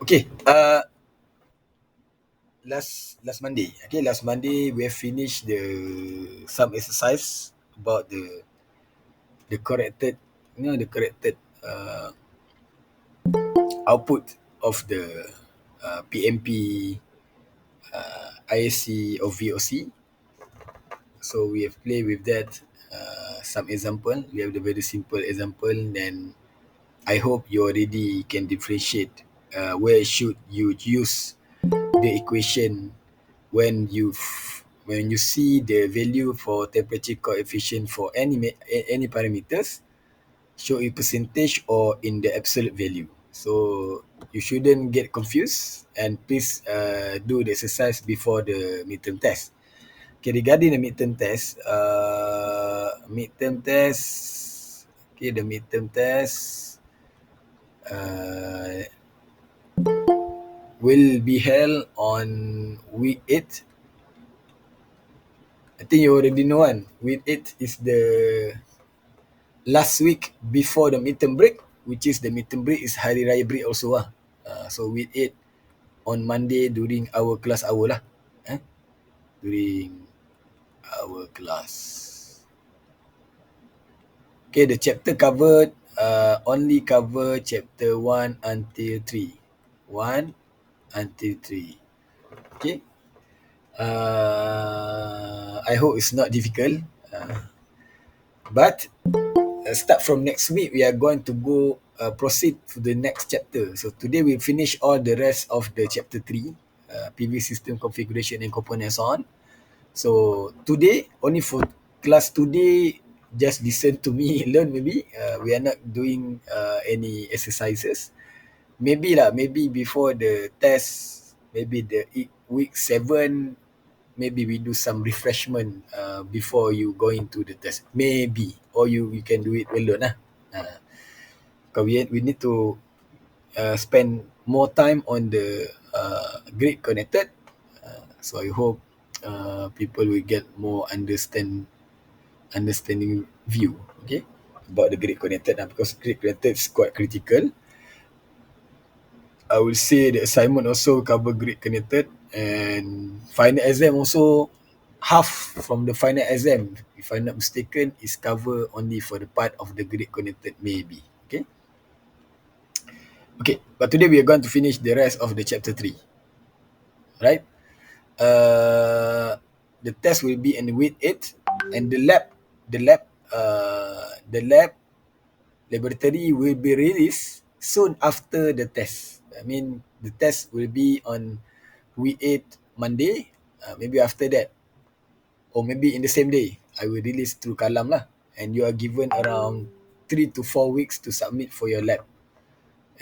Okay, last Monday. Okay, last Monday we have finished some exercise about the corrected, the corrected output of the PMP, ISC or VOC. So we have played with that. Some example. We have the very simple example, and I hope you already can differentiate where should you use the equation when you see the value for temperature coefficient for any parameters, show in percentage or in the absolute value. So you shouldn't get confused, and please do the exercise before the midterm test. Okay, regarding the midterm test, the midterm test uh, will be held on week 8. I think you already know one. Week 8 is the last week before the midterm break, which is the midterm break is Hari Raya break also lah. So week 8 on Monday during our class hour lah. During our class. Okay, the chapter covered only cover chapter 1 until 3. 1 until 3. Okay. I hope it's not difficult. But start from next week, we are going to go proceed to the next chapter. So today we finish all the rest of the chapter 3, PV system configuration and components on. So today, only for class today, just listen to me learn maybe. We are not doing any exercises. Maybe before the test, maybe the week 7, maybe we do some refreshment before you go into the test. Maybe. Or you can do it alone lah. Because we need to spend more time on the grid connected. So I hope people will get more understanding view, okay, about the grid connected because grid connected is quite critical. I will say the assignment also cover grid connected, and final exam also half from the final exam, if I'm not mistaken, is cover only for the part of the grid connected maybe. Okay, but today we are going to finish the rest of the chapter 3. Right? The test will be in week 8, and the laboratory will be released soon after the test. I mean, the test will be on week 8 Monday. Maybe after that, or maybe in the same day, I will release through Kalam lah. And you are given around 3 to 4 weeks to submit for your lab.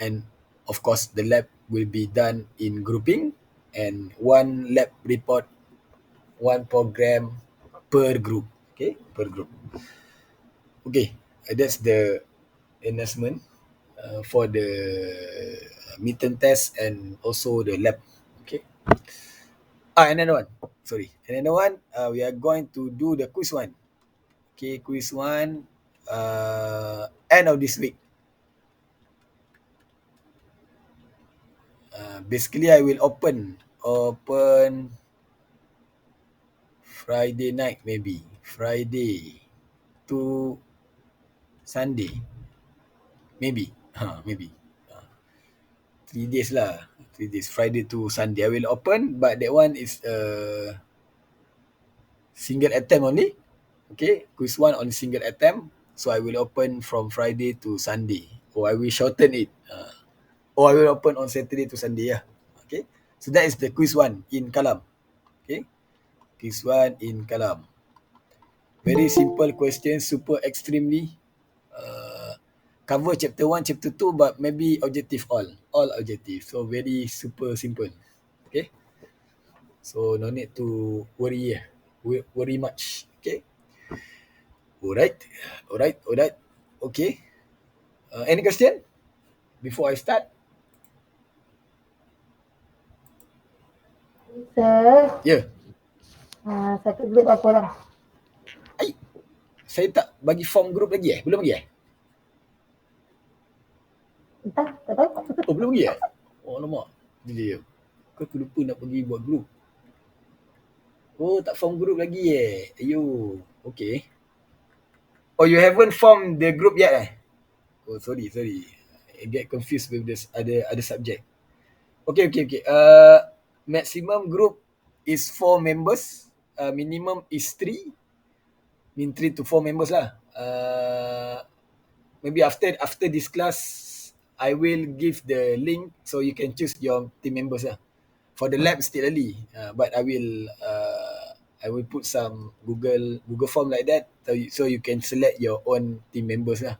And of course, the lab will be done in grouping, and one lab report, one program per group. Okay, per group. Okay, that's the announcement for the midterm test and also the lab. Okay. Another one. Sorry. Another one. We are going to do the quiz one. Okay, quiz one. End of this week. Basically, I will open Friday night maybe. Friday to Sunday. Maybe. Maybe. 3 days lah. 3 days. Friday to Sunday. I will open, but that one is single attempt only. Okay. Quiz one on single attempt. So I will open from Friday to Sunday. Or I will shorten it. Or I will open on Saturday to Sunday. Yeah. Okay. So that is the quiz one in Kalam. Okay. Quiz one in Kalam. Very simple question, super extremely. Cover chapter 1, chapter 2, but maybe objective all objective. So very super simple. Okay. So no need to worry much. Okay. Alright. Okay. Any question before I start? Sir. Ya. Satu group berapa orang? Saya tak bagi form group lagi Belum lagi Entah, tak tahu. Oh, belum lagi Oh alamak. Dia. Kau aku lupa nak pergi buat group. Oh tak form group lagi Ayo. Okay. Oh you haven't formed the group yet Oh sorry. I get confused with this other subject. Okay. Maximum group is 4 members. Minimum is 3. Mean 3 to 4 members lah. Maybe after this class, I will give the link so you can choose your team members lah. For the lab still early, but I will put some Google form like that so you can select your own team members lah.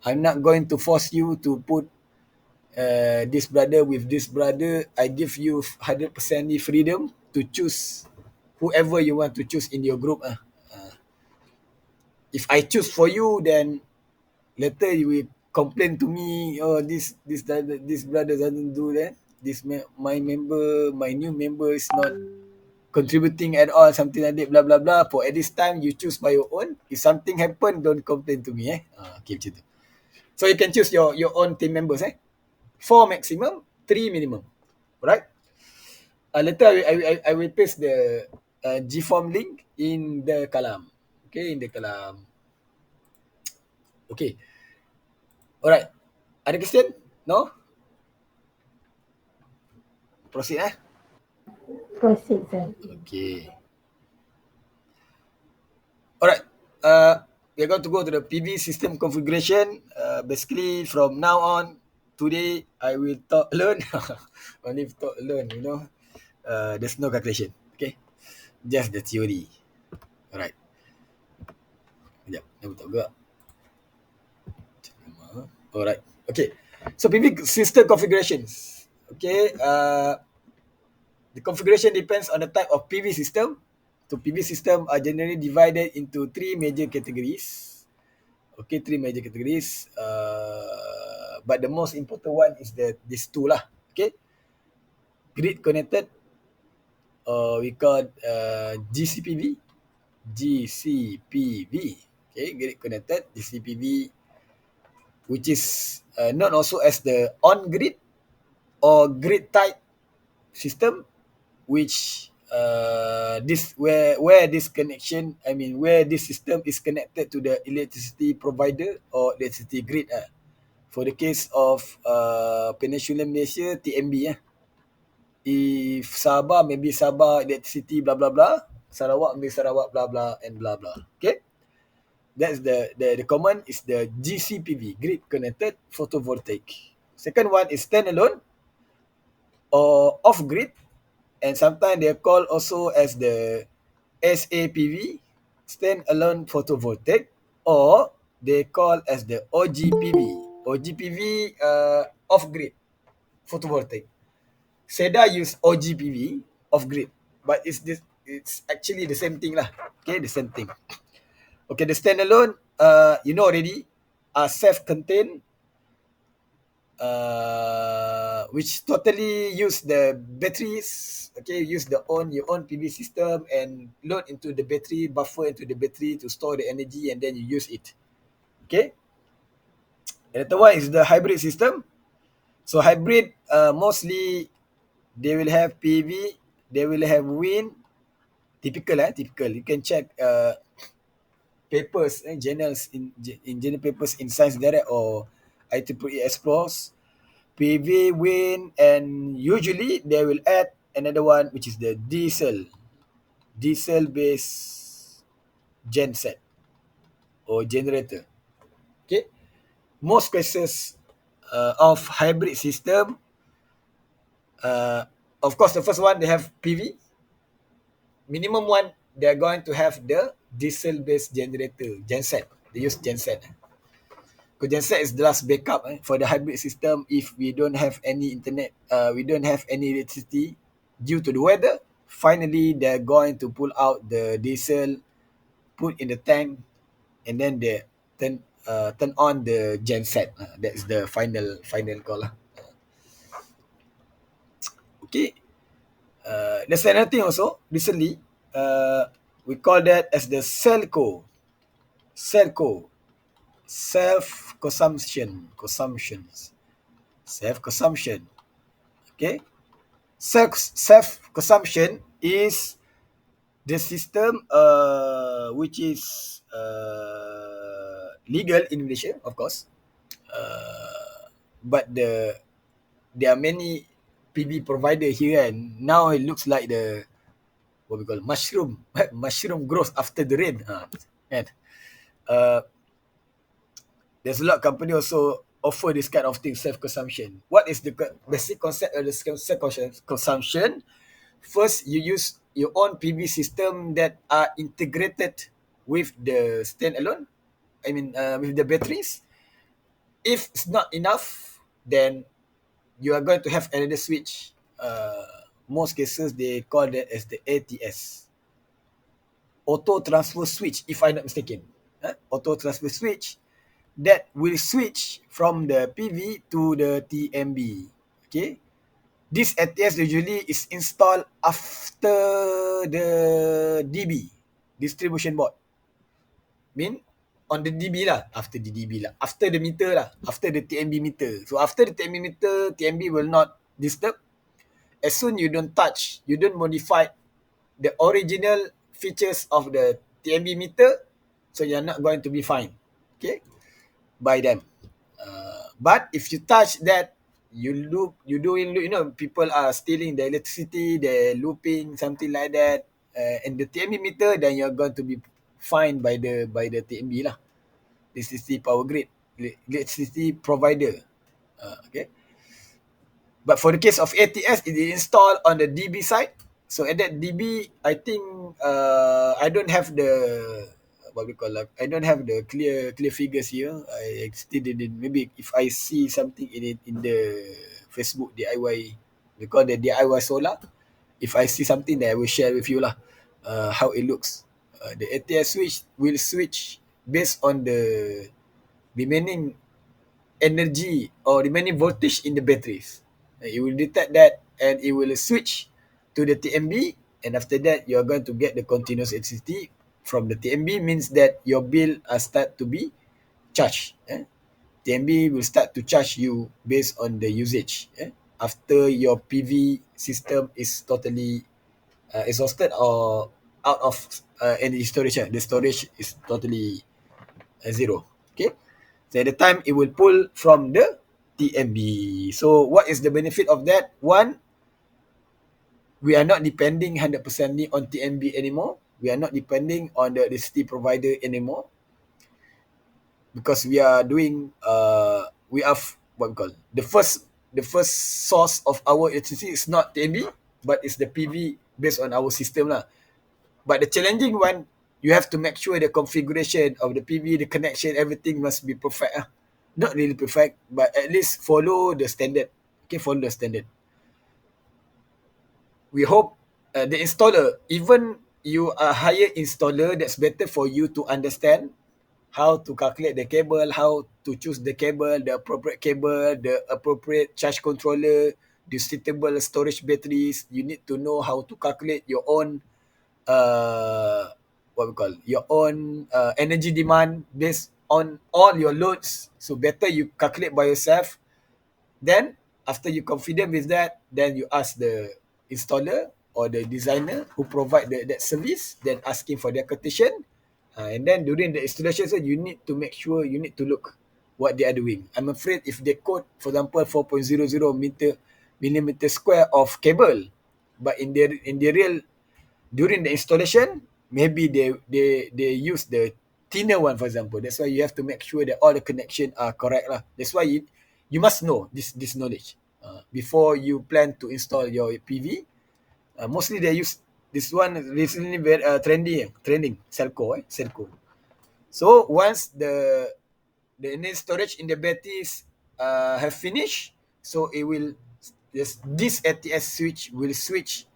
I'm not going to force you to put this brother with this brother. I give you 100% freedom to choose whoever you want to choose in your group. If I choose for you, then later you will complain to me, oh this brother doesn't do that. My new member is not contributing at all, something like that, blah blah blah. For at this time you choose by your own. If something happen, don't complain to me okay macam tu. So you can choose your own team members 4 maximum, 3 minimum. Alright? Later I will paste the GForm link in the kalam. Okay, in the kalam. Okay. Alright. Ada question? No? Proceed Proceed, sir. Okay. Alright. We're going to go to the PV system configuration. Basically, from now on, today I will talk alone. Only talk alone, there's no calculation. Okay. Just the theory. Alright. Sekejap. Dah betul juga. Alright. Okay. So PV system configurations. Okay. The configuration depends on the type of PV system. So PV system are generally divided into 3 major categories. Okay, 3 major categories. But the most important one is these two lah. Okay. Grid connected, we call GCPV. Okay, grid connected GCPV, which is known also as the on-grid or grid type system, which where this system is connected to the electricity provider or electricity grid. For the case of Peninsular Malaysia, TMB. If Sabah, maybe Sabah electricity blah blah blah. Sarawak, maybe Sarawak blah blah and blah blah. Okay. That's the common is the GCPV, grid connected photovoltaic. Second one is standalone or off grid, and sometimes they're called also as the SAPV, standalone photovoltaic, or they call as the OGPV. OGPV, off grid photovoltaic. SEDA use OGPV, off grid, but it's actually the same thing lah. Okay, the same thing. Okay, the standalone, you know already, are self-contained, which totally use the batteries. Okay, use your own PV system and load into the battery, buffer into the battery to store the energy, and then you use it. Okay. And the third one is the hybrid system. So hybrid, mostly they will have PV, they will have wind. Typical. You can check papers, journals in journal papers in Science Direct or IEEE Explores. PV, wind, and usually they will add another one, which is the diesel-based genset or generator. Okay, most cases of hybrid system, of course, the first one they have PV. Minimum one, they are going to have the diesel-based generator, genset. They use genset. Because genset is the last backup for the hybrid system. If we don't have any internet, we don't have any electricity due to the weather, finally they're going to pull out the diesel, put in the tank, and then they turn on the genset. That's the final call. Okay. There's another thing also. Recently, we call that as the self-consumption. Self-consumption. Okay, self consumption is the system which is legal in Malaysia, of course, but there are many PV provider here, and now it looks like the what we call mushroom mushroom growth after the rain. And uh, there's a lot of company also offer this kind of thing, self-consumption. What is the basic concept of the self-consumption? First, you use your own PV system that are integrated with the standalone. I mean, with the batteries. If it's not enough, then you are going to have another switch. Most cases they call that as the ATS, auto transfer switch, if I'm not mistaken. Auto transfer switch that will switch from the PV to the TMB. Okay, this ATS usually is installed after the DB, distribution board. Mean on the DB lah, after the DB lah, after the meter lah, after the TMB meter. So after the TMB meter, TMB will not disturb. As soon you don't touch, you don't modify the original features of the TMB meter, so you're not going to be fined, okay, by them. But if you touch that, you doing, people are stealing the electricity, they're looping, something like that, and the TMB meter, then you're going to be fined by the TMB lah, electricity power grid, electricity provider. Okay. But for the case of ATS, it is installed on the DB side. So at that DB, I think I don't have the what we call, like, I don't have the clear figures here. I still didn't. Maybe if I see something in it in the Facebook DIY, we call the DIY solar. If I see something, that I will share with you lah. How it looks. The ATS switch will switch based on the remaining energy or remaining voltage in the batteries. It will detect that and it will switch to the TMB, and after that you're going to get the continuous electricity from the TMB, means that your bill start to be charged. TMB will start to charge you based on the usage. After your PV system is totally exhausted or out of any storage, the storage is totally zero. Okay. So at the time it will pull from the TMB. So what is the benefit of that? One, we are not depending 100% on TMB anymore. We are not depending on the electricity provider anymore, because we are doing we have what we call the first source of our electricity is not TMB, but it's the PV based on our system lah. But the challenging one, you have to make sure the configuration of the PV, the connection, everything must be perfect. Not really perfect, but at least follow the standard. Okay, follow the standard. We hope the installer, even you are hire installer, that's better for you to understand how to calculate the cable, how to choose the cable, the appropriate charge controller, the suitable storage batteries. You need to know how to calculate your own what we call your own energy demand based on all your loads. So better you calculate by yourself. Then after you confident with that, then you ask the installer or the designer who provide that service, then asking for their quotation. And then during the installation, so you need to make sure, you need to look what they are doing. I'm afraid if they quote, for example, 4.00 millimeter square of cable, but in the real, during the installation, maybe they use the thinner one, for example. That's why you have to make sure that all the connection are correct lah. That's why you must know this knowledge before you plan to install your PV. Mostly they use this one recently very trending Selco. So once the energy storage in the batteries have finished, so it will, this ATS switch will switch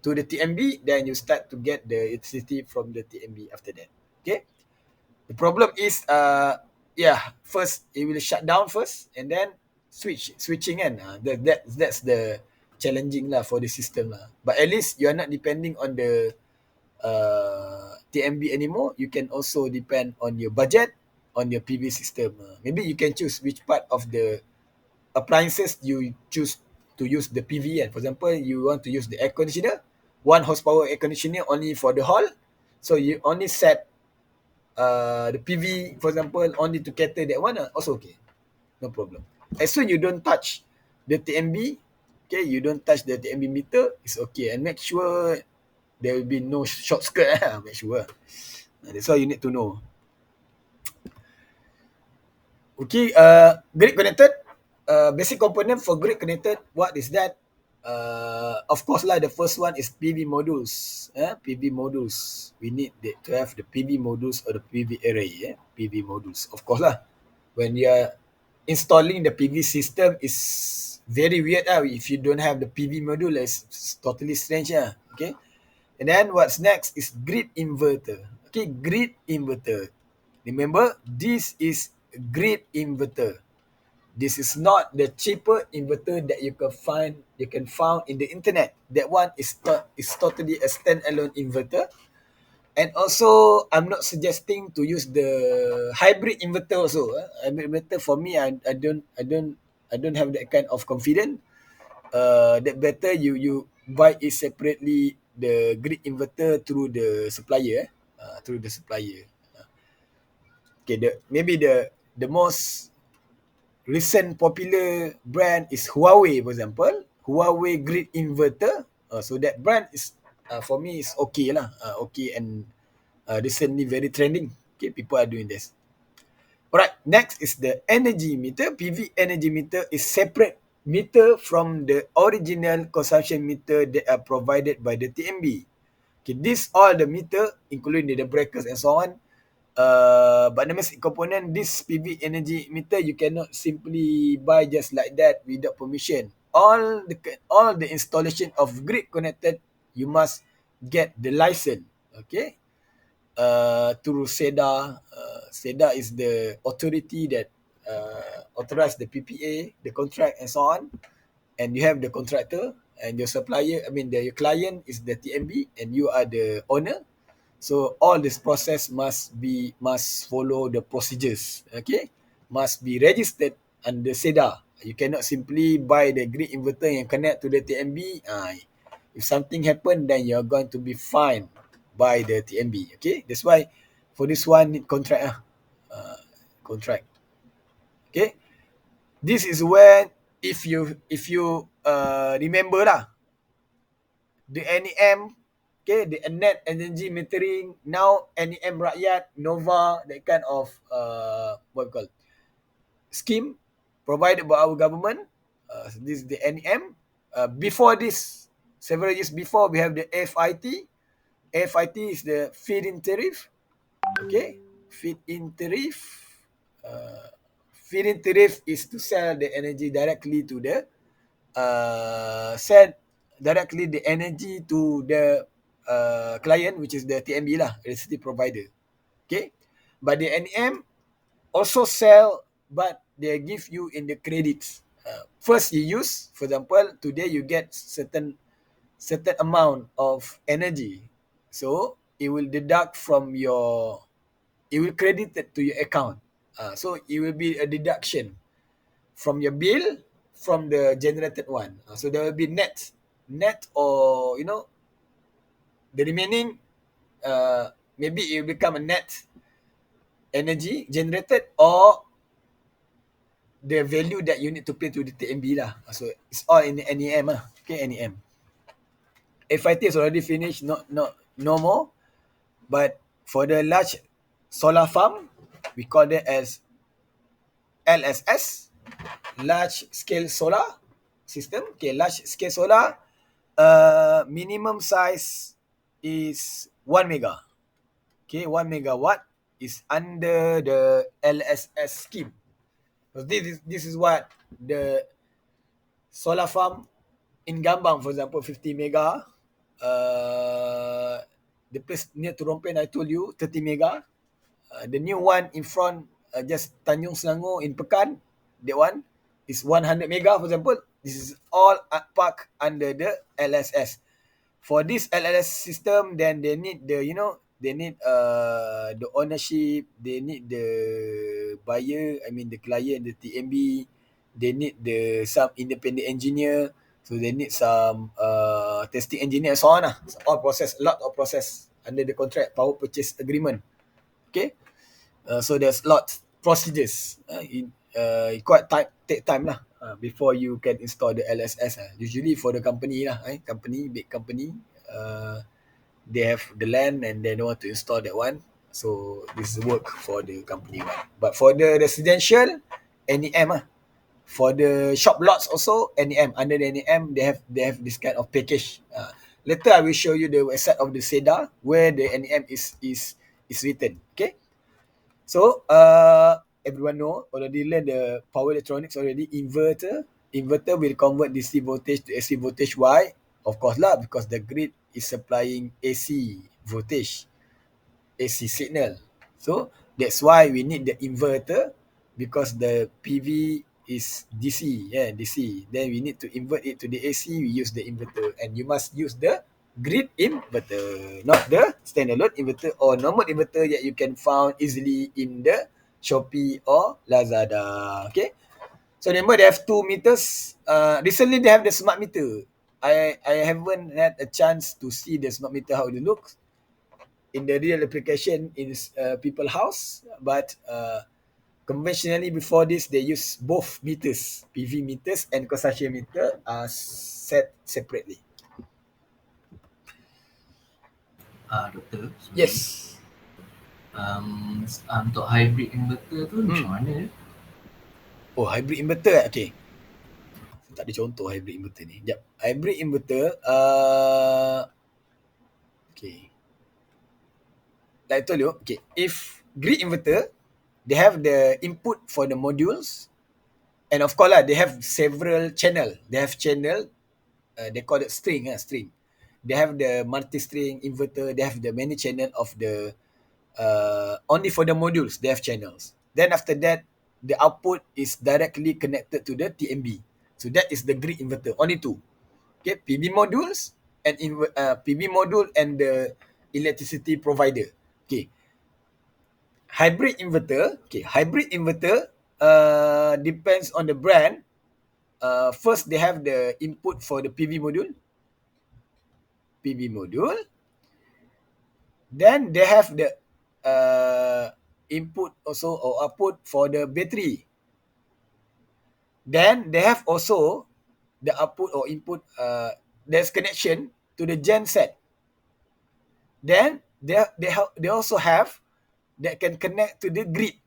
to the TMB, then you start to get the electricity from the TMB after that. Okay. The problem is first it will shut down first and then switching kan. That's the challenging lah for the system lah. But at least you are not depending on the TMB anymore. You can also depend on your budget, on your PV system. Maybe you can choose which part of the appliances you choose to use the PV kan. For example, you want to use the air conditioner, 1 horsepower air conditioner only for the hall. So you only set the PV, for example, only to cater that one, also okay. No problem. As soon you don't touch the TMB, okay, you don't touch the TMB meter, it's okay. And make sure there will be no short circuit. Make sure. That's all you need to know. Okay, grid connected. Basic component for grid connected, what is that? Of course lah, the first one is PV modules. PV modules. We need to have the PV modules or the PV array. PV modules. Of course lah. When you are installing the PV system, is very weird if you don't have the PV module. It's totally strange. Okay. And then what's next is grid inverter. Okay, grid inverter. Remember, this is grid inverter. This is not the cheaper inverter that you can find in the internet. That one is totally a standalone inverter. And also, I'm not suggesting to use the hybrid inverter also. Hybrid inverter for me, I don't have that kind of confidence. That better you buy it separately, the grid inverter through the supplier. Through the supplier. Okay, maybe the most recent popular brand is Huawei, for example. Huawei grid inverter. So that brand is for me is okay lah. Okay, and recently very trending. Okay, people are doing this. Alright, next is the energy meter. PV energy meter is separate meter from the original consumption meter that are provided by the TMB. Okay, these all the meter, including the breakers and so on. But the basic component, this PV energy meter, you cannot simply buy just like that without permission. All the installation of grid connected, you must get the license. Okay, through SEDA. SEDA is the authority that authorize the PPA, the contract, and so on. And you have the contractor and your supplier. I mean, your client is the TMB, and you are the owner. So all this process must follow the procedures. Okay, must be registered under SEDA. You cannot simply buy the grid inverter and connect to the TMB. If something happen, then you're going to be fined by the TMB. Okay, that's why for this one need contract. Contract. Okay, this is when if you remember lah, the NEM, okay, the net energy metering, now NEM Rakyat, Nova, that kind of what we call scheme provided by our government. This is the NEM. Before this, several years before, we have the FIT. FIT is the feed-in tariff. Okay, feed-in tariff. Feed-in tariff is to sell the energy directly to the the energy to the client, which is the TMB lah, electricity provider. Okay, but the NEM also sell, but they give you in the credits. First you use, for example, today you get certain amount of energy, so it will deduct from your, it will credit it to your account. So it will be a deduction from your bill from the generated one. So there will be net, or the remaining. Maybe it will become a net energy generated, or the value that you need to pay to the TMB lah. So it's all in the NEM lah. Okay, NEM. FIT is already finished, no more. But for the large solar farm, we call that as LSS, large scale solar system. Okay, large scale solar, minimum size is 1 mega. Okay, 1 megawatt is under the LSS scheme. So this is what the solar farm in Gambang, for example, 50 mega. The place near to Rompen, I told you, 30 mega. The new one in front, just Tanjung Selangor in Pekan, that one is 100 mega, for example. This is all parked under the LSS. For this LSS system, then they need the, the ownership, they need the buyer, I mean the client, the TMB, they need some independent engineer. So they need some testing engineer and so on lah. So all process, a lot of process under the contract power purchase agreement. Okay. So there's lot procedures. It quite take time lah before you can install the LSS. Usually for the company lah, big company, they have the land and they want to install that one. So this work for the company one. But for the residential, NEM For the shop lots also, NEM. Under the NEM, they have this kind of package. Later I will show you the website of the SEDA where the NEM is written. Okay. So everyone know already learn the power electronics already. Inverter will convert DC voltage to AC voltage. Why? Of course lah, because the grid is supplying AC voltage, AC signal. So that's why we need the inverter, because the PV is DC, DC. Then we need to invert it to the AC. We use the inverter, and you must use the grid inverter, not the standalone inverter or normal inverter that you can find easily in the Shopee or Lazada. Okay. So remember they have 2 meters. Recently they have the smart meter. I haven't had a chance to see the smart meter how it looks in the real application in people house, but conventionally before this they use both meters, PV meters and consumption meter are set separately. Doktor, Yes. Untuk hybrid inverter tu macam mana? Oh, hybrid inverter. Okay, tak ada contoh hybrid inverter ni. Sekejap. Hybrid inverter okay, like I told you, okay, if grid inverter, they have the input for the modules, and of course lah, they have several channel. They have channel, they call it string. They have the multi-string inverter. They have the many channel of the only for the modules. They have channels. Then after that, the output is directly connected to the TMB. So that is the grid inverter. Only two. Okay, PV modules and PV module and the electricity provider. Okay. Hybrid inverter. Okay, hybrid inverter depends on the brand. First, they have the input for the PV module. Then they have the input also or output for the battery. Then they have also the output or input. There's connection to the genset. Then they also have that can connect to the grid.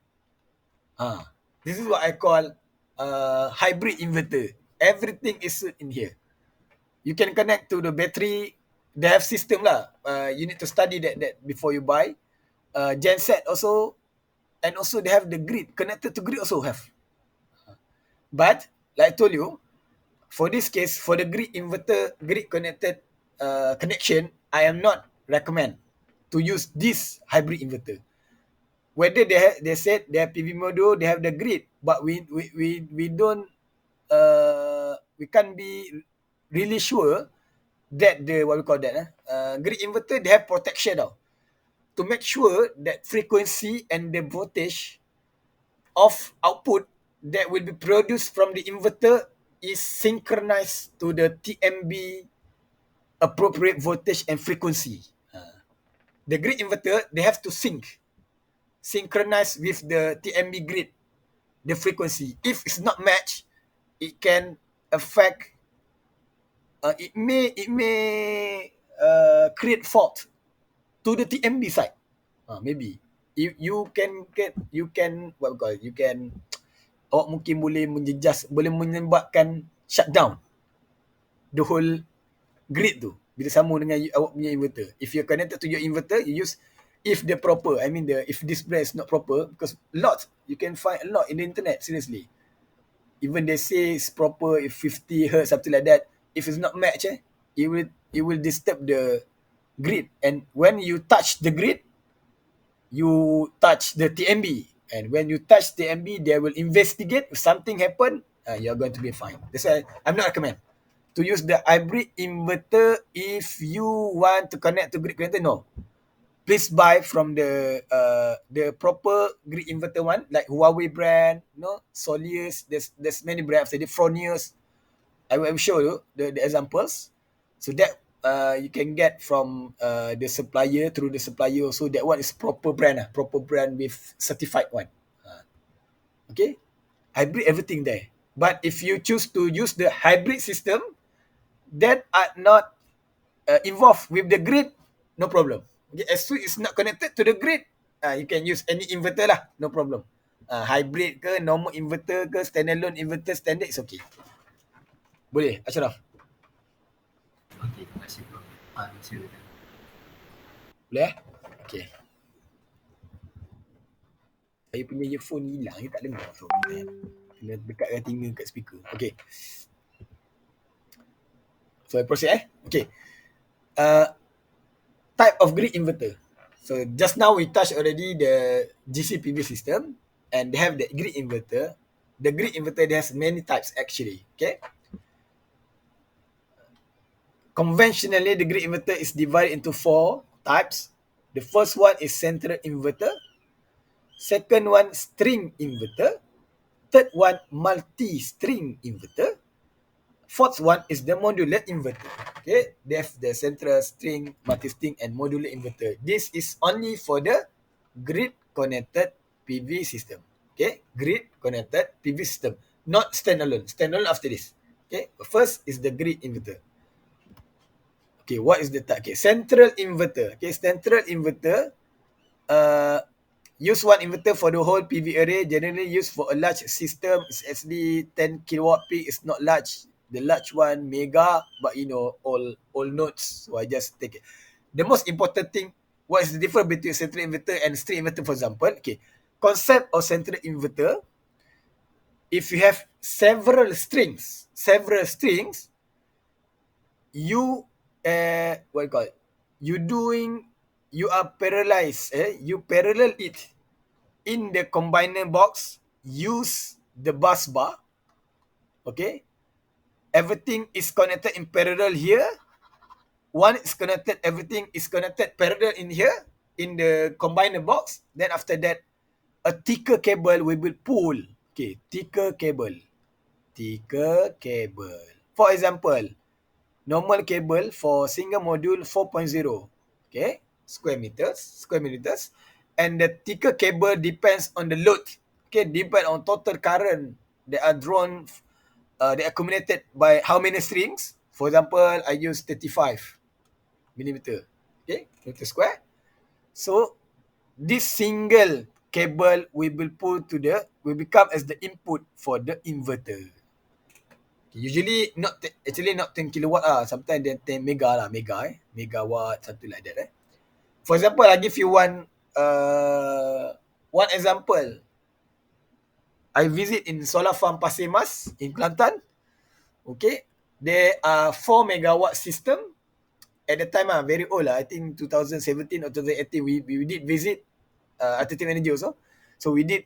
This is what I call hybrid inverter. Everything is in here. You can connect to the battery. They have system lah. You need to study that before you buy. Genset also, and also they have the grid. Connected to grid also have. But like I told you, for this case, for the grid inverter, grid connected connection, I am not recommend to use this hybrid inverter. Whether they said they have PV module, they have the grid, but we don't we can't be really sure that the what we call that grid inverter, they have protection now to make sure that frequency and the voltage of output that will be produced from the inverter is synchronized to the TMB appropriate voltage and frequency. The grid inverter, they have to synchronize with the TMB grid, the frequency. If it's not matched, it can affect. It may create fault to the TMB side. Maybe you can what we call it, you can awak mungkin boleh menyebabkan shutdown the whole grid tu bila sambung dengan awak punya inverter. If you're connected to your inverter, you use if the proper, if this brand is not proper, because you can find a lot in the internet, seriously. Even they say it's proper if 50 hertz, something like that. If it's not matched, it will disturb the grid. And when you touch the grid, you touch the TMB. And when you touch TMB, they will investigate. If something happen, you're going to be fine. That's why I'm not recommend to use the hybrid inverter if you want to connect to grid connector. No, please buy from the proper grid inverter one, like Huawei brand, Solius. There's many brands. The Fronius. I will show you the examples. So that you can get from the supplier, through the supplier also. That one is proper brand, proper brand with certified one. Okay, hybrid everything there. But if you choose to use the hybrid system that are not involved with the grid, no problem. Okay, as soon it's not connected to the grid, you can use any inverter lah, no problem. Hybrid ke, normal inverter ke, standalone inverter, standard is okay. Boleh, Ashraf? Okey, terima kasih bro. Terima kasih Doktor. Boleh? Okay. Saya punya earphone hilang, saya tak dengar. So, kena dekatkan telinga kat speaker. Okay. So, I proceed Okay. Type of grid inverter. So, just now we touched already the GCPV system, and they have the grid inverter. The grid inverter, has many types actually. Okay. Conventionally, the grid inverter is divided into 4 types. The first one is central inverter. Second one, string inverter. Third one, multi-string inverter. Fourth one is the modular inverter. Okay, they have the central, string, multi-string, and modular inverter. This is only for the grid-connected PV system. Okay, grid-connected PV system, not standalone. Standalone after this. Okay, first is the grid inverter. Okay, what is the type? Okay, central inverter. Okay, central inverter. Use one inverter for the whole PV array. Generally used for a large system. It's actually 10 kilowatt peak. It's not large. The large one, mega, but all nodes. So I just take it. The most important thing, what is the difference between central inverter and string inverter, for example? Okay, concept of central inverter. If you have several strings, you what you call it? You are parallelized. You parallel it in the combiner box. Use the bus bar. Okay, everything is connected in parallel here. One is connected. Everything is connected parallel in here in the combiner box. Then after that, a thicker cable will be pulled. Okay, thicker cable. For example, normal cable for single module 4.0, okay, square meters, and the thicker cable depends on the load, okay, depend on total current that are drawn, they accumulated by how many strings. For example, I use 35 millimeter, okay, meter square. So this single cable will become as the input for the inverter. Usually not 10 kilowatt sometimes then 10 megawatt, something like that. For example, I give you one example. I visit in solar farm Pasir Mas in Kelantan. Okay, there are 4 megawatt system. At the time, very old. I think 2017 or 2018, we did visit Alternative Energy also. So we did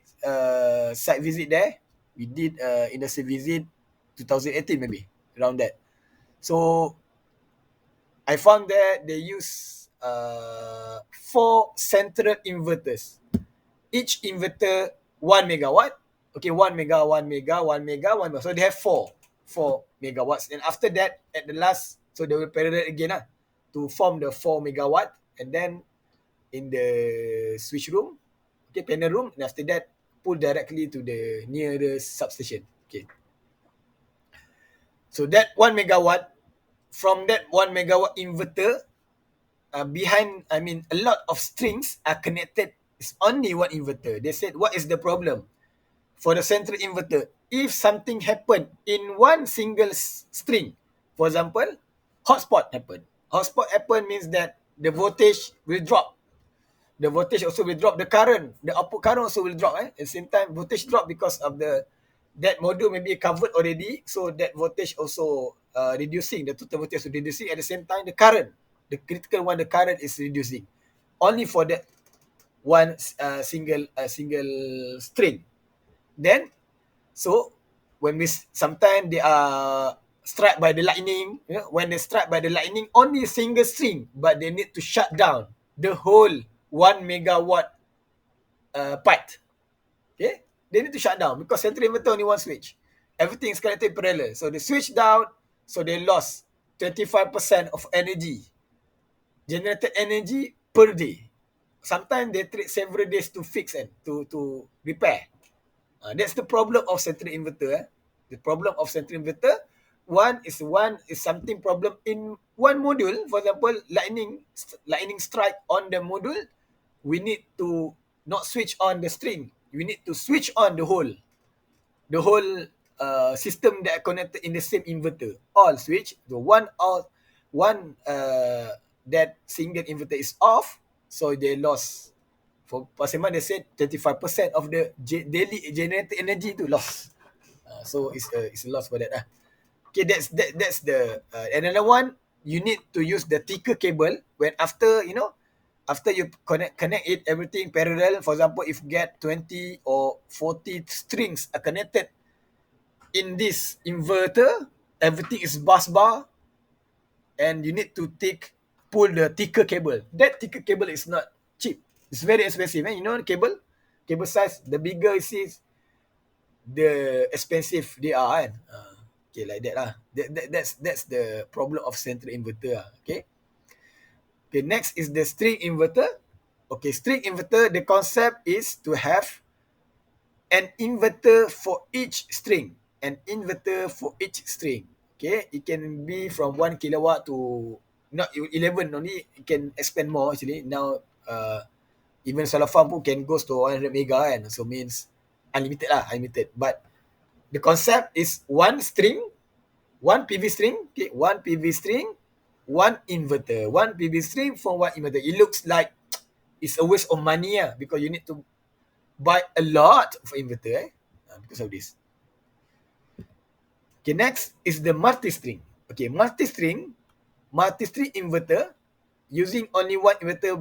site visit there. We did industry visit 2018 maybe, around that. So I found that they use 4 central inverters. Each inverter 1 megawatt. Okay, 1 mega. So they have 4 megawatts. And after that, at the last, so they will parallel again to form the 4 megawatt. And then in the switch room, okay, panel room, and after that, pull directly to the nearest substation. Okay. So that 1 megawatt, from that 1 megawatt inverter, behind, a lot of strings are connected. It's only one inverter. They said, what is the problem? For the central inverter, if something happened in one single string, for example, hotspot happen. Hotspot happen means that the voltage will drop. The voltage also will drop. The current, the output current also will drop. At the same time, voltage drop because of that module may be covered already. So that voltage also reducing. The total voltage is reducing. At the same time, the current, the critical one, the current is reducing. Only for that one single string. Then, so when sometimes they are struck by the lightning. When they struck by the lightning, only a single string, but they need to shut down the whole 1 megawatt part. Okay, they need to shut down because central inverter only one switch. everything is connected parallel. So they switch down, so they lost 25% of energy, generated energy per day. Sometimes they take several days to fix and to repair. That's the problem of central inverter. The problem of central inverter, one is something problem in one module. For example, lightning strike on the module. We need to not switch on the string. We need to switch on the whole system that are connected in the same inverter. All switch. The one that single inverter is off, so they lost. For Paseman, they said 35% of the daily generated energy to loss. So it's a loss for that. Okay, that's the another one. You need to use the thicker cable when after you connect it everything parallel. For example, if get 20 or 40 strings are connected in this inverter, everything is bus bar, and you need to pull the thicker cable. That thicker cable is not cheap. It's very expensive. You know, cable size, the bigger it is, the expensive they are. Okay, like that lah. That's the problem of central inverter. Okay. Okay, next is the string inverter. Okay, string inverter, the concept is to have an inverter for each string. An inverter for each string. Okay, it can be from 1 kilowatt to not 11 only. It can expand more actually. Now, even solar farm pun can goes to 100 mega and so means unlimited. But the concept is one string, one PV string, okay, one PV string, one inverter, one PV string for one inverter. It looks like it's a waste of money because you need to buy a lot of inverter because of this. Okay, next is the multi-string. Okay, multi-string inverter using only one inverter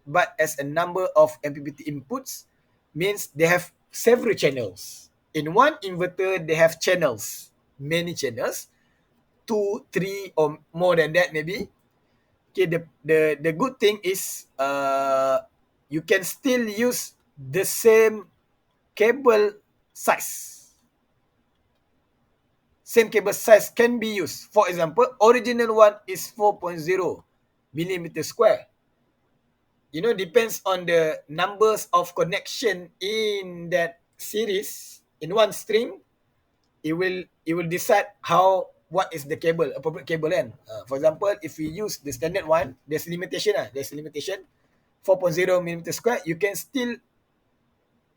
but as a number of MPPT inputs means they have several channels. In one inverter, they have channels, many channels, 2, 3 or more than that maybe. Okay, the good thing is you can still use the same cable size. Same cable size can be used. For example, original one is 4.0 millimeter square. You know, depends on the numbers of connection in that series in one string. It will decide what is the cable, appropriate cable kan. For example, if we use the standard one, there's limitation. 4.0 millimeter square, you can still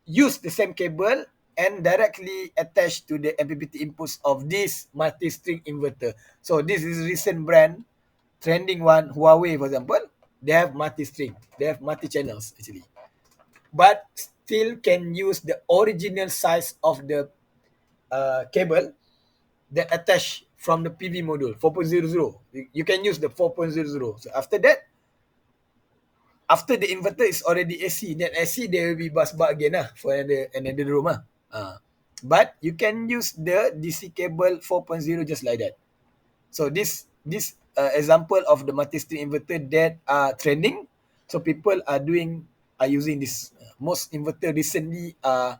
use the same cable and directly attach to the MPPT inputs of this multi-string inverter. So this is recent brand, trending one, Huawei for example, they have multi-string, they have multi-channels actually. But still can use the original size of the cable that attach from the PV module, 4.00. You can use the 4.00. So after that, after the inverter is already AC, then AC there will be bus bar again for another room. But you can use the DC cable 4.0 just like that. So this example of the multi-string inverter that are trending. So people are using this. Most inverter recently are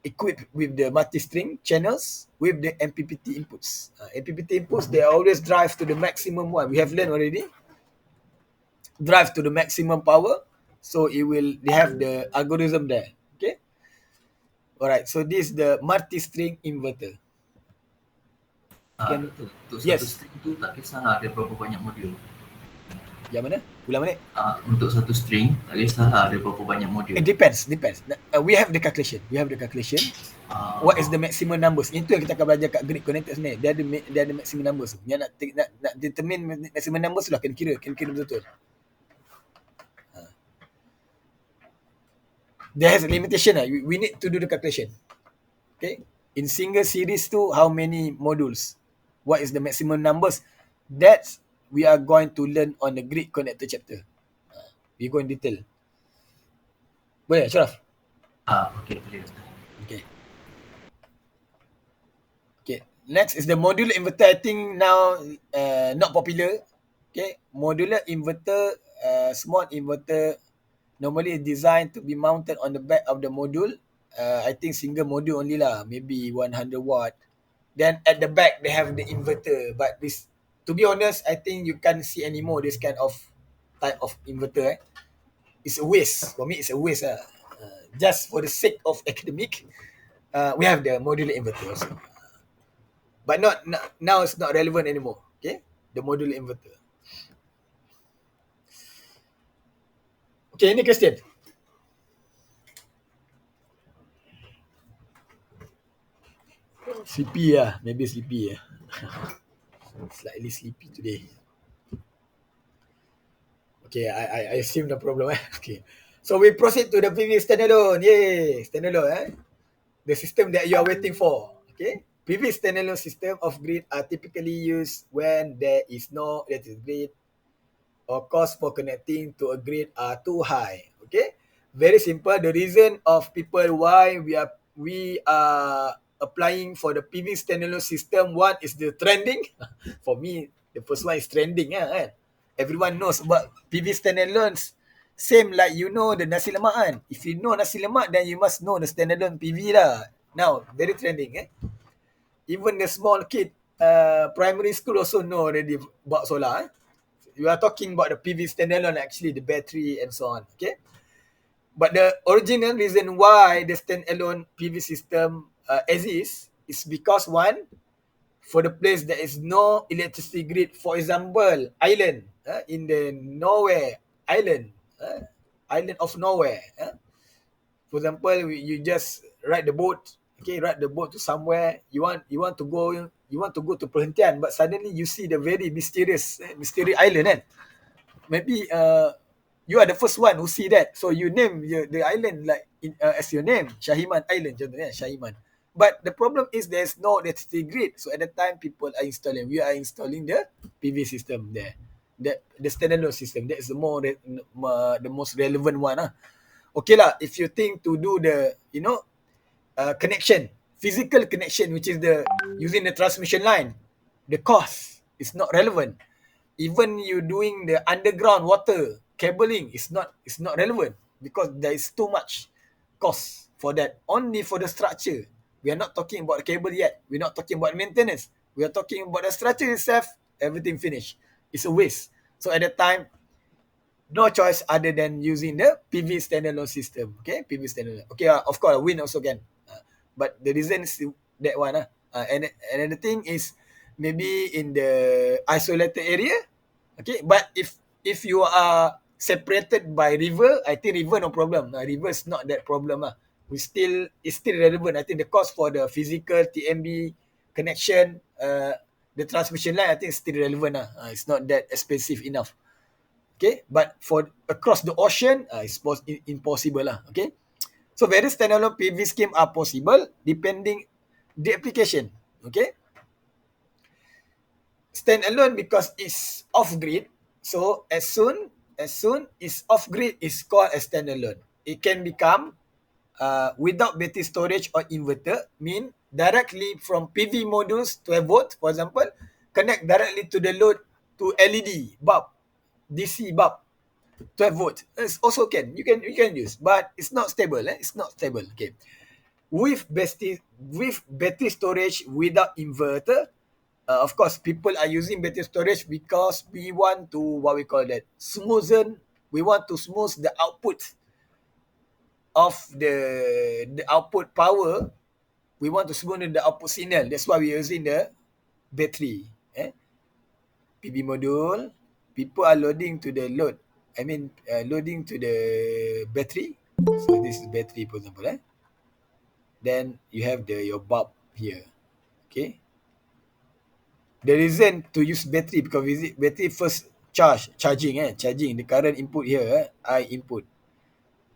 equipped with the multi-string channels with the MPPT inputs. MPPT inputs, they always drive to the maximum one. We have learned already. Drive to the maximum power, so they have the algorithm there. Okay, alright, so this is the multi-string inverter. Betul. Untuk Yes. satu string tu tak kisah ada berapa banyak modul. Yang mana? Ulang balik. Untuk satu string tak kisah ada berapa banyak modul. It depends. We have the calculation. What is the maximum numbers? Itu yang kita akan belajar kat grid connected sebenarnya. Dia ada maximum numbers. Yang nak determine maximum numbers lah, kena kira betul-betul. There has a limitation. We need to do the calculation. Okay. In single series tu, how many modules? What is the maximum numbers? That's we are going to learn on the grid connector chapter. We go in detail. Boleh, Ashraf? Okay, boleh. Okay. Next is the modular inverter. I think now not popular. Okay. Modular inverter, small inverter, normally designed to be mounted on the back of the module. I think single module only lah, maybe 100 watt Then at the back they have the inverter. But this, to be honest, I think you can't see anymore this kind of type of inverter. It's a waste. For me, it's a waste. Just for the sake of academic, we have the modular inverter also. But now it's not relevant anymore. Okay, the modular inverter. Okay, any question? Sleepy maybe sleepy Slightly sleepy today. Okay, I assume no problem. Okay, so we proceed to the PV standalone. Yay, standalone. The system that you are waiting for. Okay, PV standalone system of grid are typically used when there is no electric grid or cost for connecting to a grid are too high. Okay, very simple. The reason of people why we are applying for the PV standalone system, one is the trending. For me, the first one is trending. Kan? Everyone knows about PV standalones. Same like you know the nasi lemak kan. If you know nasi lemak, then you must know the standalone PV lah. Now, very trending. Even the small kid, primary school also know already about solar. We are talking about the PV standalone, actually the battery and so on. Okay. But the original reason why the standalone PV system exists is because one, for the place that is no electricity grid, for example, island, in the nowhere island, island of nowhere. For example, you just ride the boat, ride the boat to somewhere. You want to go to perhentian, but suddenly you see the very mysterious island, kan? Maybe you are the first one who see that, so you name the island like as your name, Shahiman Island, contohnya Shahiman. But the problem is there's no electricity grid. So at the time people are installing, we are installing the PV system there. The standalone system, that is the most relevant one. Okay lah, if you think to do the connection, physical connection, which is the using the transmission line, the cost is not relevant. Even you doing the underground water cabling is not relevant, because there is too much cost for that. Only for the structure. We are not talking about the cable yet. We're not talking about maintenance. We are talking about the structure itself. Everything finished. It's a waste. So at that time, no choice other than using the PV standalone system. Okay, PV standalone. Okay, of course, wind also can. But the reason is that one. And another thing is maybe in the isolated area. Okay, but if you are separated by river, I think river no problem. River is not that problem. It's still relevant. I think the cost for the physical TMB connection, the transmission line, I think is still relevant. It's not that expensive enough. Okay, but for across the ocean, it's impossible lah. Okay, so various standalone PV scheme are possible depending the application. Okay, standalone because it's off grid. So as soon it's off grid, is called a standalone. It can become without battery storage or inverter, mean directly from PV modules 12 volt, for example, connect directly to the load to LED bulb, DC bulb, 12 volt. It's also you can use, but it's not stable. It's not stable. Okay, with battery storage without inverter, of course, people are using battery storage because we want to we want to smooth the output of the output power. We want to smoothen the output signal. That's why we're using the battery. PV module. People are loading to the load. I mean, loading to the battery. So this is battery, for example. Then you have your bulb here. Okay. The reason to use battery because battery first charging the current input here, I input.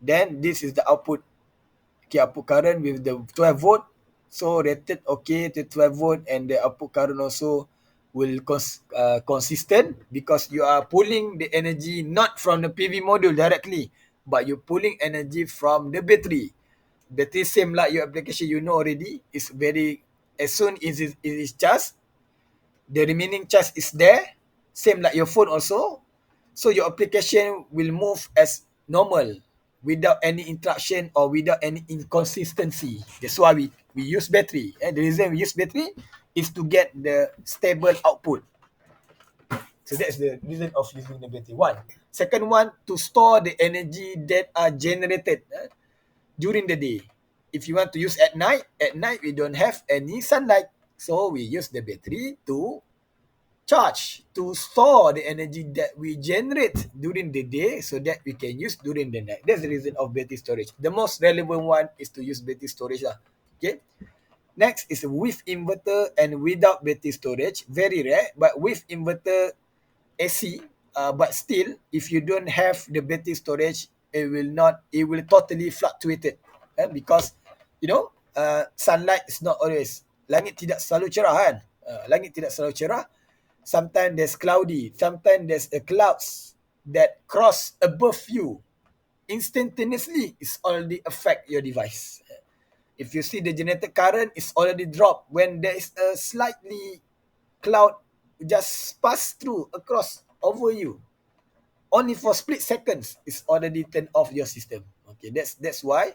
Then this is the output. Okay, output current with the 12 volt. So rated okay to 12 volt, and the output current also will consistent because you are pulling the energy not from the PV module directly, but you're pulling energy from the battery. Battery same like your application, you know already. It's very, as soon as it is charged, the remaining charge is there, same like your phone also. So your application will move as normal without any interruption or without any inconsistency. That's why we use battery. The reason we use battery is to get the stable output. So that's the reason of using the battery. One. Second one, to store the energy that are generated during the day. If you want to use at night we don't have any sunlight. So we use the battery to charge, to store the energy that we generate during the day so that we can use during the night. That's the reason of battery storage. The most relevant one is to use battery storage. Okay. Next is with inverter and without battery storage. Very rare, but with inverter AC, but still, if you don't have the battery storage, it will totally fluctuate it. Because, sunlight is not always, langit tidak selalu cerah kan. Langit tidak selalu cerah. Sometimes there's cloudy. Sometimes there's a clouds that cross above you. Instantaneously, it's already affect your device. If you see the generated current is already dropped when there is a slightly cloud just pass through across over you, only for split seconds, it's already turned off your system. Okay, that's why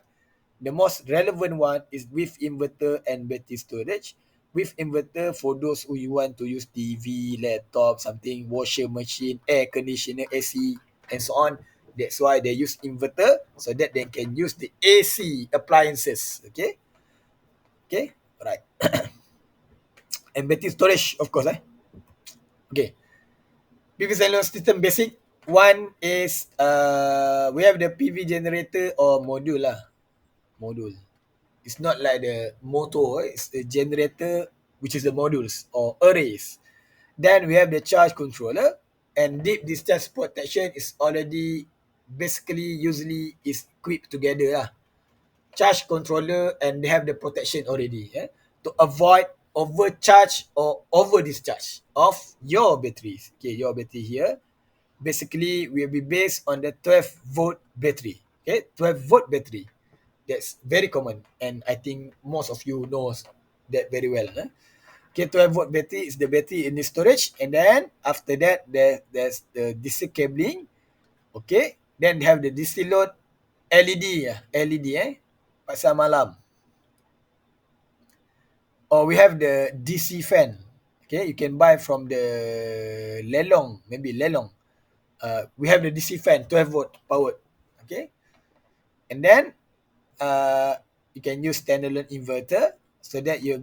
the most relevant one is with inverter and battery storage. With inverter for those who you want to use TV, laptop, something, washer machine, air conditioner, AC, and so on. That's why they use inverter so that they can use the AC appliances. Okay, right. And battery storage, of course. Okay. PV standalone system basic. One is we have the PV generator or module lah. Module. It's not like the motor. It's the generator, which is the modules or arrays. Then we have the charge controller, and deep discharge protection is already basically usually is equipped together lah. Charge controller and they have the protection already to avoid overcharge or over discharge of your batteries. Okay, your battery here basically will be based on the 12-volt battery. Okay, 12-volt battery. That's very common, and I think most of you knows that very well. Okay, 12-volt battery is the battery in the storage, and then after that there's the DC cabling. Okay, then they have the DC load LED. Pasal malam. Or we have the DC fan. Okay, you can buy from the Lelong, maybe Lelong. We have the DC fan, 12-volt powered. Okay, and then you can use standalone inverter so that you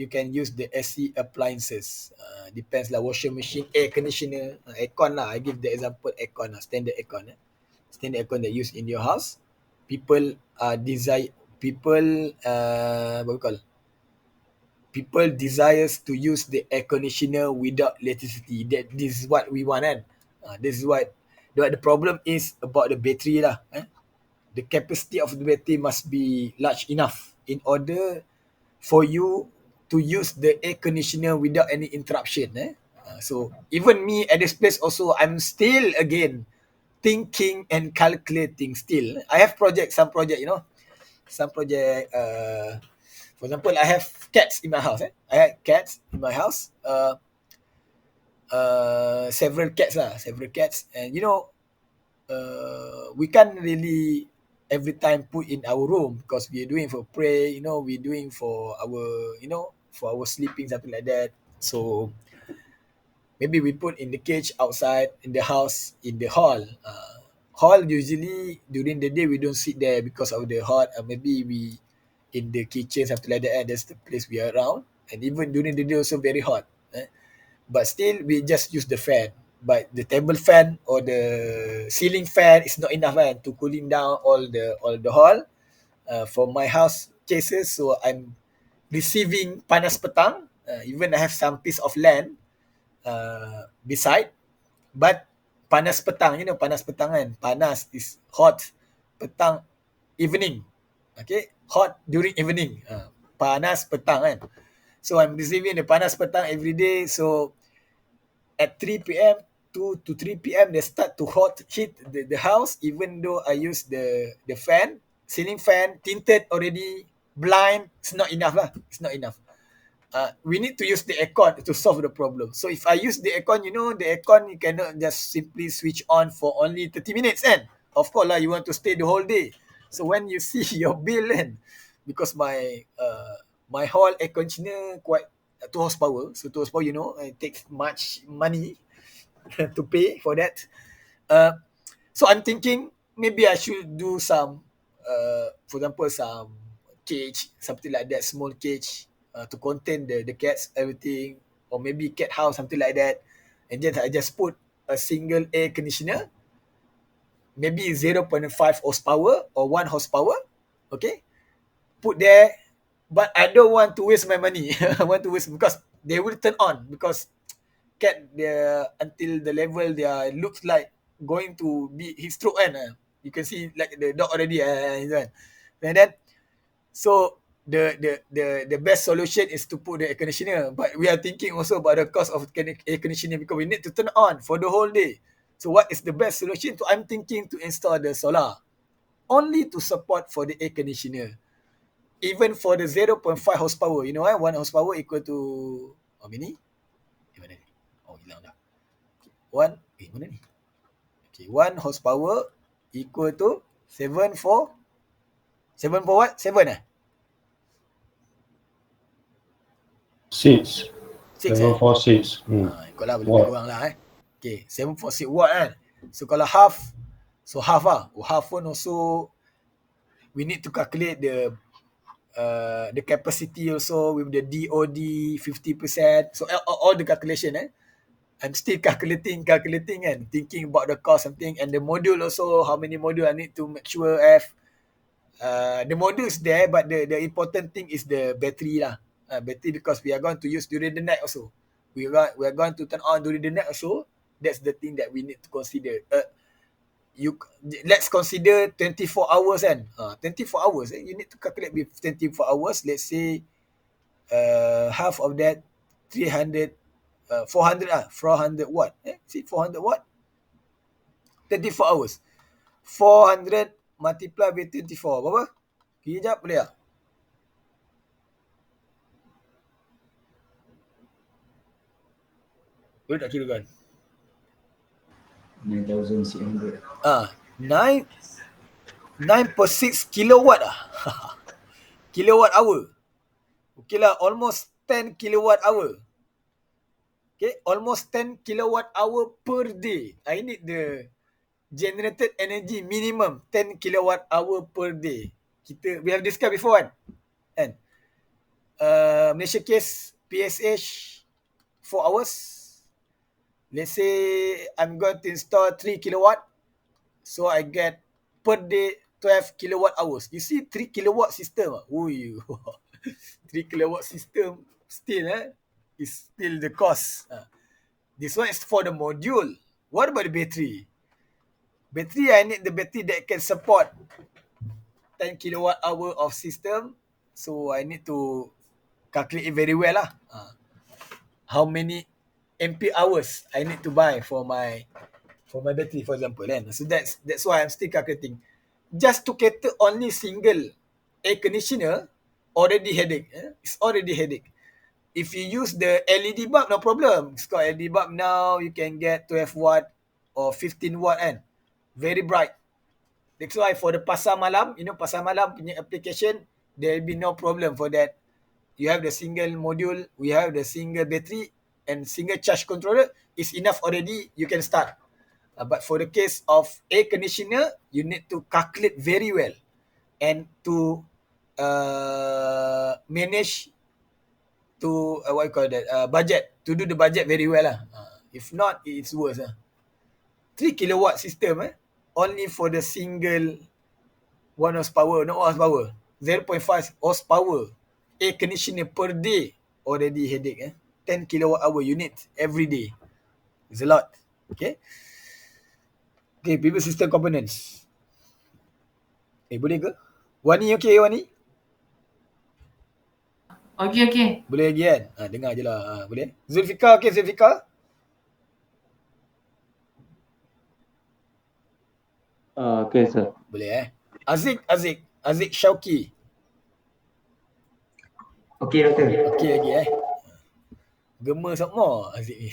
can use the AC appliances. Depends lah, washing machine, air conditioner, aircon lah. I give the example aircon lah, standard aircon. Standard aircon that used in your house. People people desires to use the air conditioner without electricity. This is what we want kan. This is what the problem is about the battery lah. The capacity of the battery must be large enough in order for you to use the air conditioner without any interruption. So even me at this place also, I'm still again thinking and calculating still. I have some project, some project. For example, I have cats in my house. I had cats in my house. Several cats, and we can't really every time put in our room because we're doing for prey. We're doing for our, for our sleeping, something like that. So maybe we put in the cage outside in the house, in the hall. Hall usually during the day we don't sit there because of the hot. Maybe we in the kitchen, something like that. And that's the place we are around. And even during the day also very hot. But still we just use the fan. But the table fan or the ceiling fan is not enough to cooling down all the hall. For my house cases, so I'm receiving panas petang. Even I have some piece of land beside, but panas petang, panas petang kan. Panas is hot, petang evening. Okay, hot during evening. Panas petang kan. So I'm receiving the panas petang every day. So at 3 p.m. 2 to 3 p.m. they start to heat the house, even though I use the fan, ceiling fan, tinted already, blind. It's not enough lah. It's not enough. We need to use the aircon to solve the problem. So if I use the aircon, the aircon you cannot just simply switch on for only 30 minutes and of course lah, you want to stay the whole day. So when you see your bill because my hall air conditioner quite 2 horsepower. So 2 horsepower, it takes much money to pay for that. So I'm thinking maybe I should do some, for example, some cage, something like that, small cage to contain the cats, everything, or maybe cat house, something like that. And then I just put a single air conditioner, maybe 0.5 horsepower or 1 horsepower, okay? Put there, but I don't want to waste my money. I want to waste because they will turn on because cat until the level they are looks like going to be his throat you can see like the dog already and then so the best solution is to put the air conditioner, but we are thinking also about the cost of air conditioner because we need to turn on for the whole day. So what is the best solution? So I'm thinking to install the solar only to support for the air conditioner. Even for the 0.5 horsepower, 1 horsepower equal to how many? Mana ni? Oh, hilang dah. Mana ni? Okay, 1 horsepower equal to 7 for what? 7 6. 6 7 for 6. Ikut lah, boleh kurang lah Okay, 7 for 6 watt kan. So kalau half, so half lah. Half pun also we need to calculate the capacity also with the DOD 50%. So all the calculation I'm still calculating kan, thinking about the cost something, and the module also, how many module I need to make sure have. The module is there, but the important thing is the battery lah. Battery, because we are going to use during the night also. We are going to turn on during the night also. That's the thing that we need to consider. Let's consider 24 hours kan. 24 hours you need to calculate with 24 hours. Let's say half of that 400 watt. See 400 watt 24 hours. 400 multiply with 24 berapa? Kira jap boleh tak? Boleh tak kira kan? 9,600. 9.6 kilowatt kilowatt hour. Okay lah, almost 10 kilowatt hour. Okay, almost 10 kilowatt hour per day. I need the generated energy minimum 10 kilowatt hour per day. We have discussed before kan? Malaysia case PSH 4 hours. Let's say I'm going to install 3 kilowatt. So I get per day 12 kilowatt hours. You see 3 kilowatt system. 3 kilowatt system still is still the cost. This one is for the module. What about the battery? Battery, I need the battery that can support 10 kilowatt hour of system. So I need to calculate it very well lah. How many ampere hours I need to buy for my battery, for example. So that's why I'm still calculating. Just to cater only single air conditioner, already headache. It's already headache. If you use the LED bulb, no problem. It's got LED bulb now, you can get 12 watt or 15 watt very bright. That's why for the pasar malam, pasar malam punya application, there will be no problem for that. You have the single module, we have the single battery and single charge controller is enough already, you can start. But for the case of air conditioner, you need to calculate very well and to manage to budget, to do the budget very well lah. If not, it's worse 3 kilowatt system only for the single 1 horsepower, not 1 horsepower, 0.5 horsepower air conditioner per day, already headache 10 kilowatt hour unit every day. It's a lot. Okay, people system components. Boleh ke? Wani okay, Wani? Okay. Boleh lagi kan? Dengar je lah. Boleh? Zulfikar, okay Zulfikar? Okay, sir. Boleh Aziz Syauqi. Okey, doktor. Okey lagi Gema semua Aziz ni.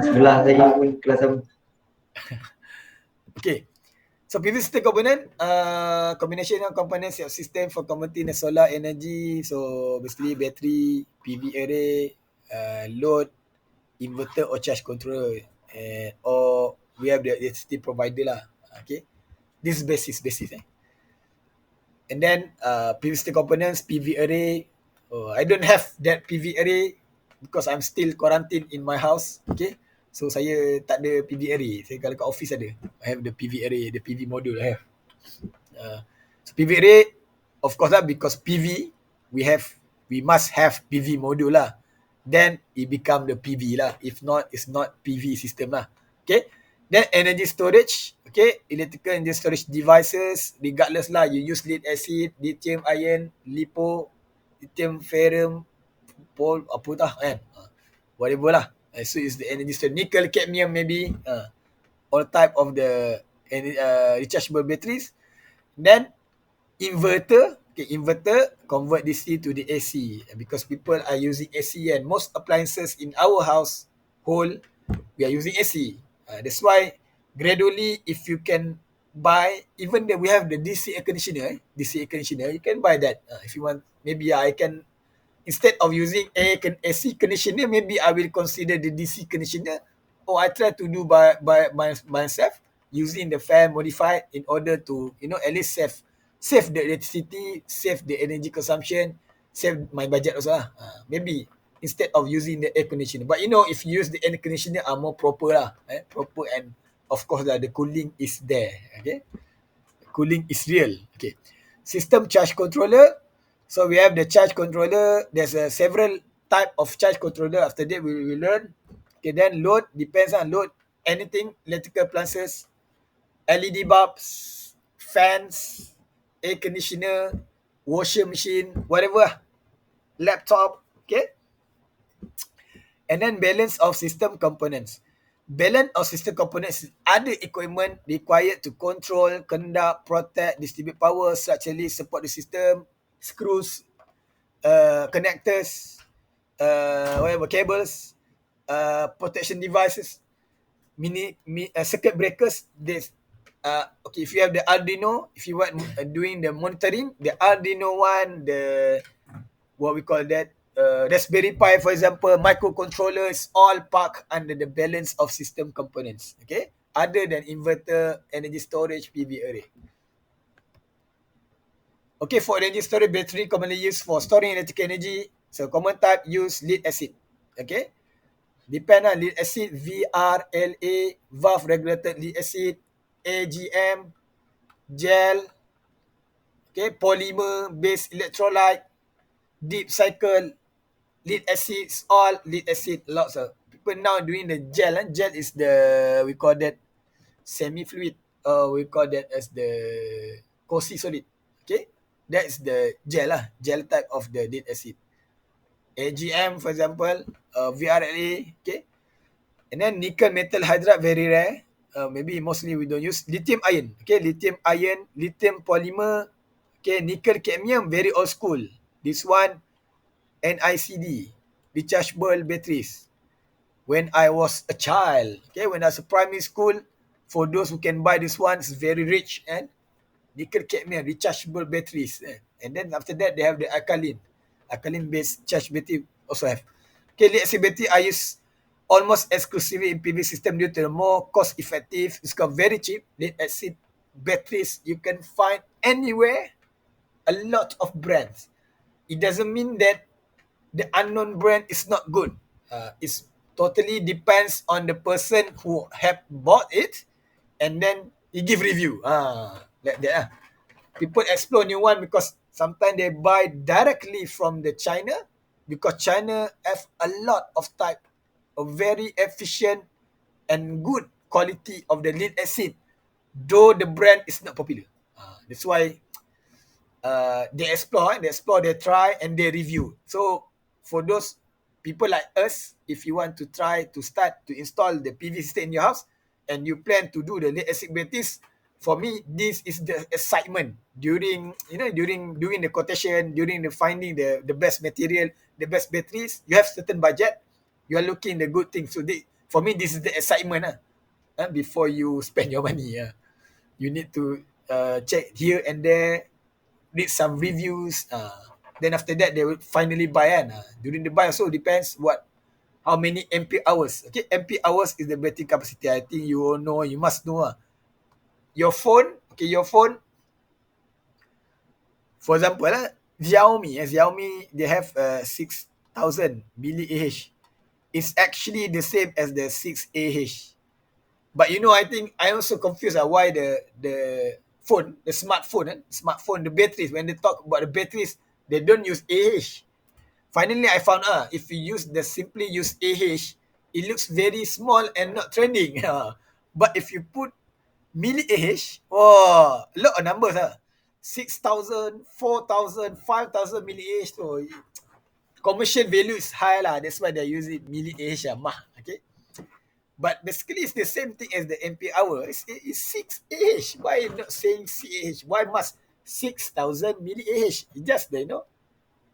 Sebelah saya pun kelas sama. Okay. So PV system component, combination of components of system for converting the solar energy. So basically battery, PV array, load, inverter or charge controller, or we have the electricity provider lah. Okay, this is basis. And then PV system components, PV array. I don't have that PV array because I'm still quarantined in my house. Okay, so saya tak ada PV array. Saya kalau kat office ada. I have the PV array, the PV module I have. So PV array, of course lah, because PV we must have PV module lah. Then it become the PV lah. If not, it's not PV system lah. Okay. Then energy storage. Okay, electrical energy storage devices, regardless lah, you use lead acid, lithium ion, lipo, lithium ferrum, apa dah kan, whatever lah. So it's the energy storage, nickel, cadmium maybe, all type of the rechargeable batteries. Then inverter, okay, inverter convert DC to the AC because people are using AC and most appliances in our household we are using AC. That's why gradually, if you can buy, even though we have the DC air conditioner, you can buy that. If you want, maybe I can, instead of using AC conditioner, maybe I will consider the DC conditioner, or I try to do by myself using the fan modified in order to, at least save the electricity, save the energy consumption, save my budget also lah. Maybe instead of using the air conditioner. But if you use the air conditioner are more proper lah. Proper, and of course lah, the cooling is there. Okay. Cooling is real. Okay. System charge controller. So we have the charge controller. There's several type of charge controller. After that we will learn. Okay, then load, depends on load. Anything, electrical appliances, LED bulbs, fans, air conditioner, washer machine, whatever, laptop. Okay. And then balance of system components. Balance of system components is other equipment required to control, conduct, protect, distribute power, structurally support the system, screws, connectors, cables, protection devices, circuit breakers. This, okay, if you have the Arduino, if you want doing the monitoring, the Arduino one, the what we call that, Raspberry Pi, for example, microcontrollers, all parked under the balance of system components. Okay, other than inverter, energy storage, PV array. Okay, for energy storage, battery commonly used for storing electric energy. So common type use lead acid. Okay, depend on lead acid, VRLA, valve regulated lead acid, AGM, gel. Okay, polymer based electrolyte, deep cycle, lead acids, all lead acid, lots of people now doing the gel. Gel is the, we call that semi-fluid, we call that as the cozy solid. Okay, that is the gel lah, gel type of the lead acid. AGM, for example, VRLA. Okay, and then nickel metal hydride, very rare. Maybe mostly we don't use. Lithium ion. Okay, lithium ion, lithium polymer. Okay, nickel cadmium, very old school. This one, NICD, rechargeable batteries. When I was a child, okay, when I was a primary school, for those who can buy this one, it's very rich, and nickel cadmium, rechargeable batteries. And then after that, they have the alkaline based charge battery also have. Okay, lead acid battery I use almost exclusively in PV system due to the more cost effective. It's got very cheap. Lead acid batteries you can find anywhere, a lot of brands. It doesn't mean that the unknown brand is not good. It's totally depends on the person who have bought it, and then he give review. Like that. People explore new one because sometimes they buy directly from the China, because China have a lot of type of very efficient and good quality of the lead acid, though the brand is not popular. That's why they explore, they try, and they review. So for those people like us, if you want to try to start to install the PV system in your house and you plan to do the lead acid batteries, for me, this is the excitement during doing the quotation, during the finding the best material, the best batteries. You have certain budget, you are looking the good things. So for me, this is the excitement before you spend your money. You need to check here and there, read some reviews. Then after that, they will finally buy. During the buy also depends how many MP hours. Okay, MP hours is the battery capacity. I think you all know. You must know. Your phone. Okay, your phone. For example, Xiaomi, they have 6,000 milliAh. It's actually the same as the 6AH. But I think I also confused why the smartphone, the batteries, when they talk about the batteries, they don't use AH. Finally, I found if you simply use AH, it looks very small and not trending. But if you put milliAH, oh, a lot of numbers. 6,000, 4,000, 5,000 milliAH. So commercial value is high lah. That's why they're using milliAH mah. Okay. But basically, it's the same thing as the MP hour. It's 6AH. Why not saying CAH? Why must 6,000 milliAH? It's just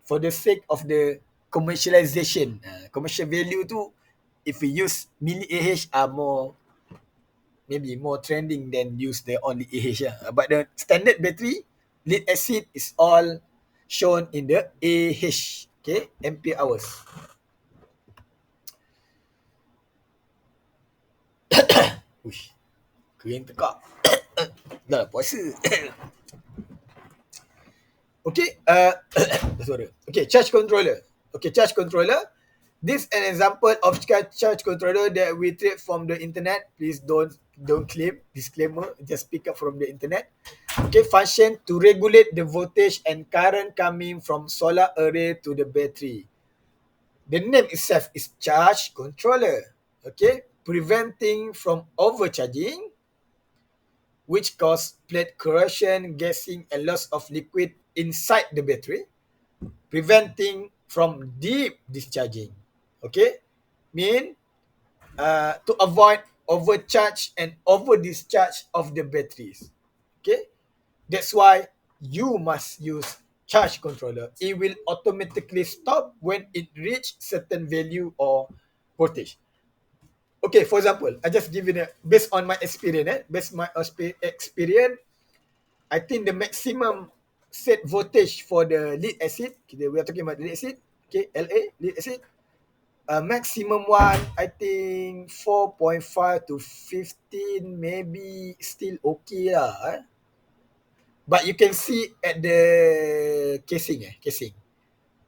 for the sake of the commercialization. Commercial value tu, if we use milliAH are maybe more trending than use the only AH. But the standard battery, lead acid is all shown in the AH. Okay, MP hours. Uish, kering tekak. Dah puasa. Okay, sorry. Okay, charge controller. This is an example of charge controller that we trade from the internet. Please don't claim. Disclaimer, just pick up from the internet. Okay, function to regulate the voltage and current coming from solar array to the battery. The name itself is charge controller. Okay, preventing from overcharging, which cause plate corrosion, gassing, and loss of liquid inside the battery, preventing from deep discharging. Okay, to avoid overcharge and over discharge of the batteries. Okay, that's why you must use charge controller. It will automatically stop when it reach certain value or voltage. Okay, for example, I just give you based on my experience. I think the maximum set voltage for the lead acid, we are talking about lead acid, okay, LA, lead acid, maximum one, I think 4.5 to 15, maybe still okay lah. But you can see at the casing.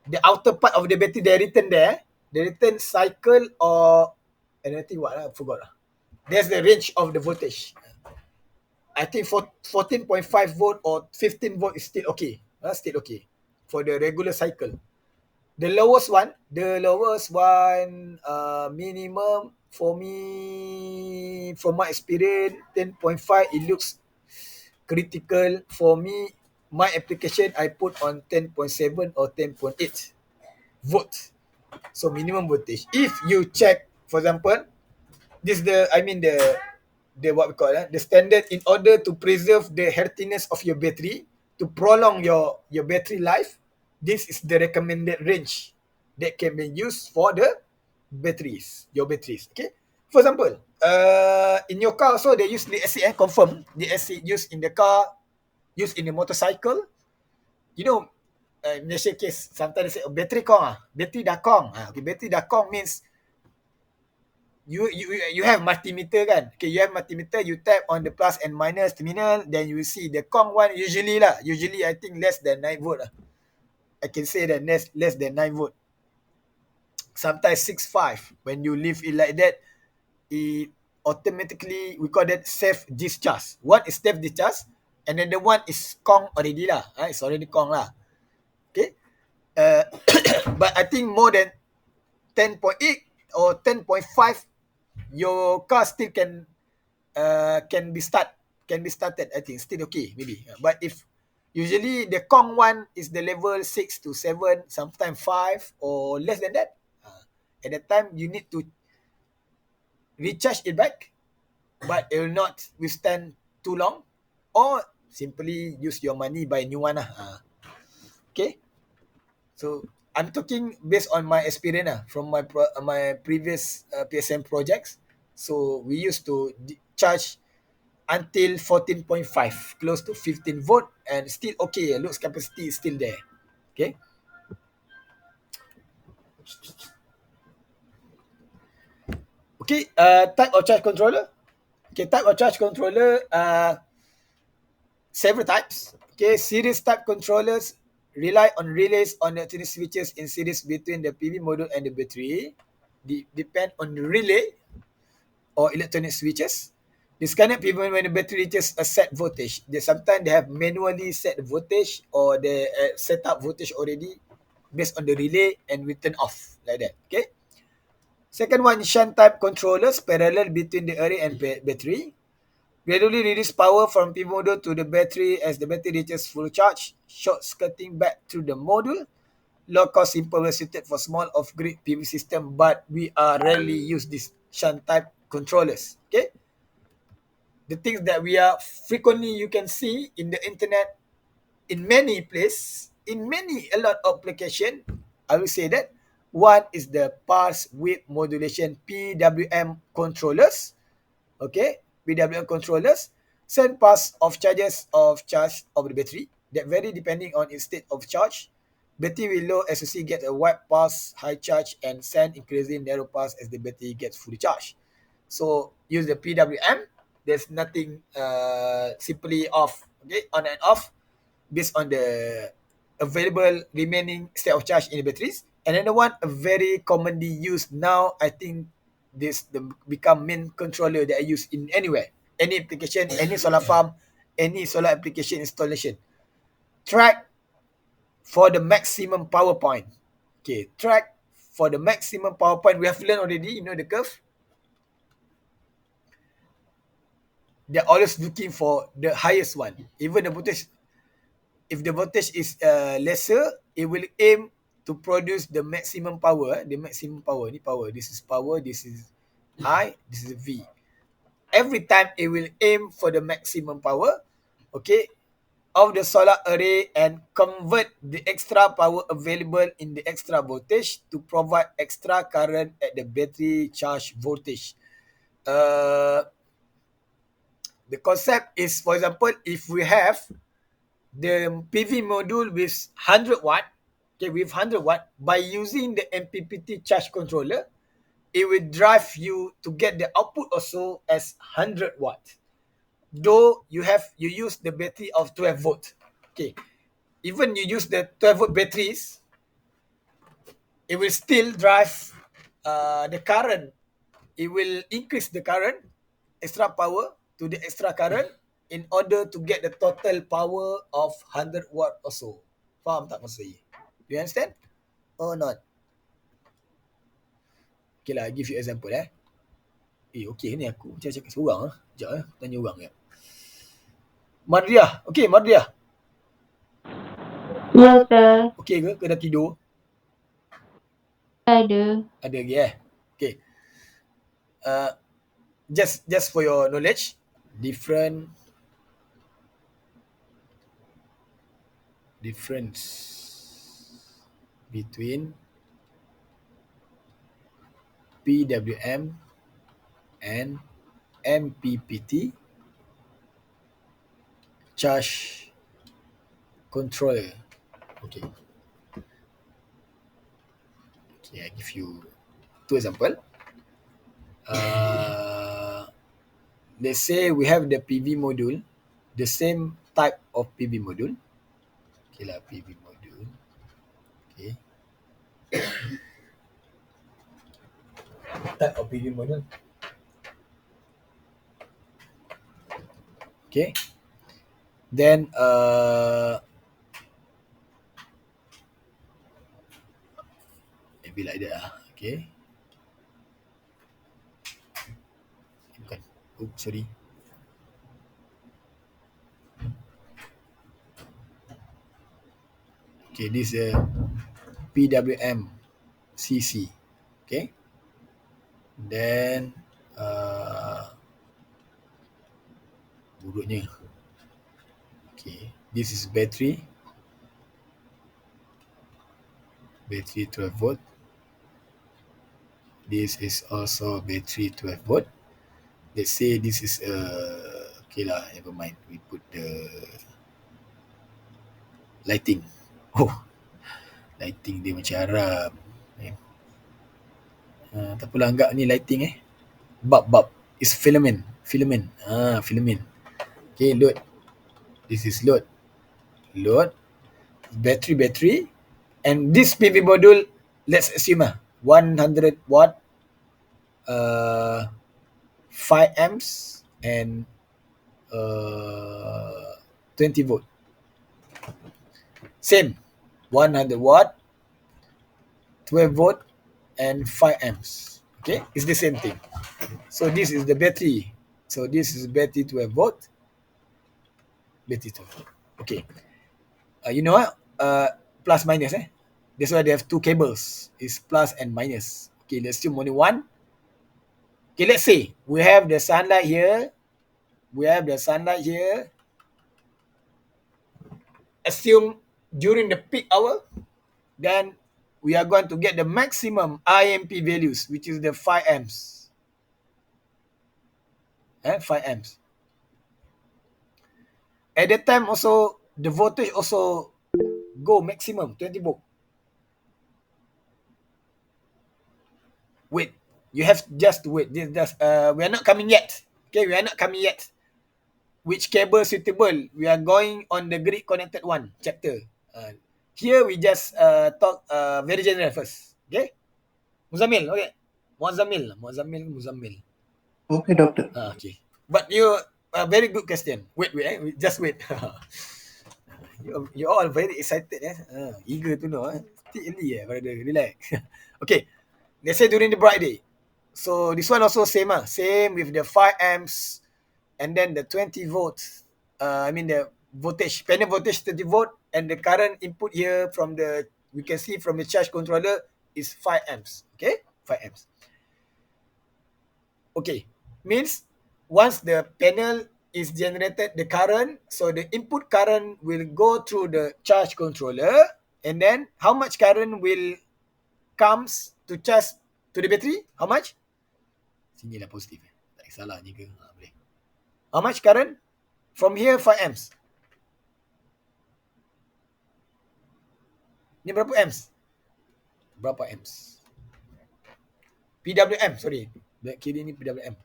The outer part of the battery, they written there, they written cycle or anything what I forgot lah. There's the range of the voltage. I think for 14.5 volt or 15 volt is still okay. Still okay for the regular cycle. The lowest one, minimum for me, from my experience, 10.5, it looks critical. For me, my application, I put on 10.7 or 10.8 volt. So minimum voltage. If you check, for example, this the what we call the standard, in order to preserve the healthiness of your battery, to prolong your battery life, this is the recommended range that can be used for the your batteries. Okay, for example, in your car also they use lead acid. Confirm lead acid used in the car, used in the motorcycle. In Malaysia case, sometimes they say battery kong battery dah kong. Okay, battery dah kong means you have multimeter kan. Okay, you have multimeter, you tap on the plus and minus terminal, then you will see the Kong one usually I think less than 9 volt lah. I can say that less than 9 volt. Sometimes 6.5. When you leave it like that, it automatically, we call that safe discharge. One is safe discharge, and then the one is Kong already lah. It's already Kong lah. Okay. But I think more than 10.8 or 10.5, your car still can be started. I think still okay maybe. But if usually the Kong one is the level 6 to 7, sometimes 5 or less than that. At that time you need to recharge it back, but it will not withstand too long, or simply use your money buy a new one lah. Okay, so I'm talking based on my experience from my my previous PSM projects. So we used to charge until 14.5, close to 15 volt, and still okay. Load capacity is still there. Okay. Okay, type of charge controller. Okay, type of charge controller, several types. Okay, series type controllers rely on relays on electronic switches in series between the PV module and the battery. Depend on the relay or electronic switches. Disconnect even when the battery reaches a set voltage. Sometimes they have manually set the voltage, or they set up voltage already based on the relay, and we turn off like that. Okay. Second one, shunt type controllers parallel between the array and battery. Gradually reduce power from PV module to the battery as the battery reaches full charge. Short skirting back through the module. Low cost, simple, well suited for small off-grid PV system, but we are rarely use this shunt type controllers. Okay. The things that we are frequently you can see in the internet, in many places, in a lot of application, I will say that one is the pulse width modulation, PWM controllers. Okay, PWM controllers send pass of charge of the battery that vary depending on its state of charge. Battery with low SOC get a wide pass, high charge, and send increasing narrow pass as the battery gets fully charged. So use the PWM. There's nothing simply off, okay, on and off based on the available remaining state of charge in the batteries. Another one, a very commonly used now, I think become main controller that I use in anywhere, any application, any solar farm, any solar application installation. Track for the maximum power point. Okay, track for the maximum power point. We have learned already, the curve. They're always looking for the highest one. Even the voltage, if the voltage is lesser, it will aim to produce the maximum power. The maximum power, this is power, this is I, this is V. Every time it will aim for the maximum power, okay, of the solar array, and convert the extra power available in the extra voltage to provide extra current at the battery charge voltage. The concept is, for example, if we have the PV module with 100 watt, okay, with 100 watt, by using the MPPT charge controller, it will drive you to get the output also as 100 watt. Though you use the battery of 12 volt. Okay. Even you use the 12 volt batteries, it will still drive the current. It will increase the current, extra power to the extra current, in order to get the total power of 100 watt also. Faham tak maksud saya? Do you understand? Or not? Okay lah, I give you example okay ni aku macam cakap seorang Sekejap tanya orang je. Madriah. Okay, Madriah. Yes, sir. Okay ke? Dah tidur? Ada. Ada lagi Okay. Just for your knowledge, difference between PWM and MPPT charge controller. Okay, I give you two example. Let's say we have the PV module, the same type of PV module. Okay lah, PV module. Okay. Type of PV module. Okay. Then maybe like that okay. Bukan. Oops, sorry. Okay, this is PWM CC. Okay. Then buruknya. Okay, this is battery 12 volt. This is also battery 12 volt. Let's say this is Okay lah, never mind. We put the lighting. Oh, lighting dia macam Arab. Tak apalah, anggap ni lighting Bulb. It's filament. Filament. Okay, load. This is load. Battery. And this PV module, let's assume 100 watt, 5 amps and 20 volt. Same. 100 watt, 12 volt and 5 amps. Okay, it's the same thing. So this is the battery. So this is battery 12 volt. Battery 12 volt. Okay. You know what? Plus minus That's why they have two cables. It's plus and minus. Okay, let's assume only one. Okay, let's say we have the sunlight here. Assume during the peak hour, then we are going to get the maximum IMP values, which is the 5 amps. 5 amps. At that time also, the voltage also go maximum 20 volt. Wait, you have just to wait. We are not coming yet. Okay, we are not coming yet. Which cable suitable? We are going on the grid connected one chapter. Here we just talk very general first. Okay, Muzammil. Okay, Muzammil. Okay, doctor. Okay, but you very good question. Wait, just wait. You all very excited, eager to know. Still early, brother. Relax. Okay, let's say during the bright day. So this one also same with the 5 amps and then the 20 volts. The voltage, panel voltage 30 volt, and the current input here we can see from the charge controller is 5 amps. Okay, 5 amps. Okay, means once the panel is generated the current, so the input current will go through the charge controller, and then how much current will comes to charge to the battery? How much? Sinilah positif. Tak salah ni ke? Boleh. How much current? From here 5 amps. Ni berapa amps? PWM, sorry. Back kiri ni PWM.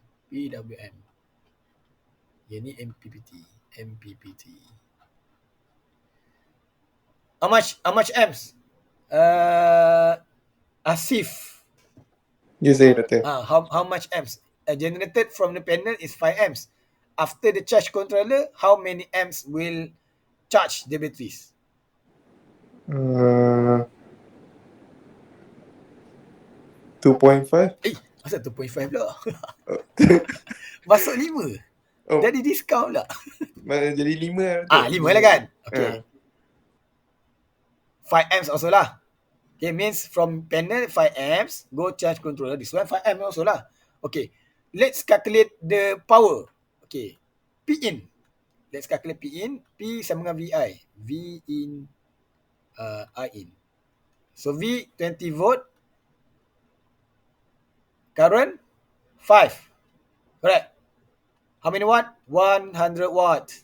Yang ni MPPT. How much amps? Asif. You say, doctor. How much amps? Generated from the panel is 5 amps. After the charge controller, how many amps will charge the batteries? 2.5. Masa 2.5 pula? Masuk 5. Oh, Jadi discount pula. jadi 5 lah. 5 lah kan? Okay. 5 amps also lah. Okay, means from panel 5 amps, go charge controller. This one 5 amps also lah. Okay, let's calculate the power. Okay, P in. Let's calculate P in. P sama dengan VI. V in, I in. So V 20 volt. Current 5. Correct. How many watt? 100 watt.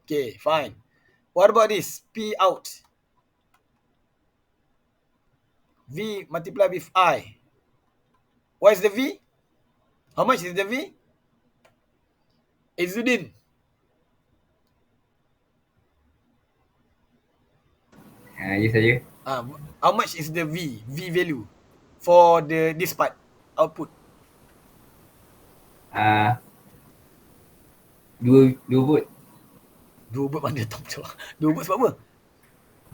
Okay, fine. What about this? P out. V multiply with I. What is the V? How much is the V? Izzuddin. Ya saya. How much is the V value for this part output? 2 volt. 2 volt mana tahu tu? 2 volt sebab apa?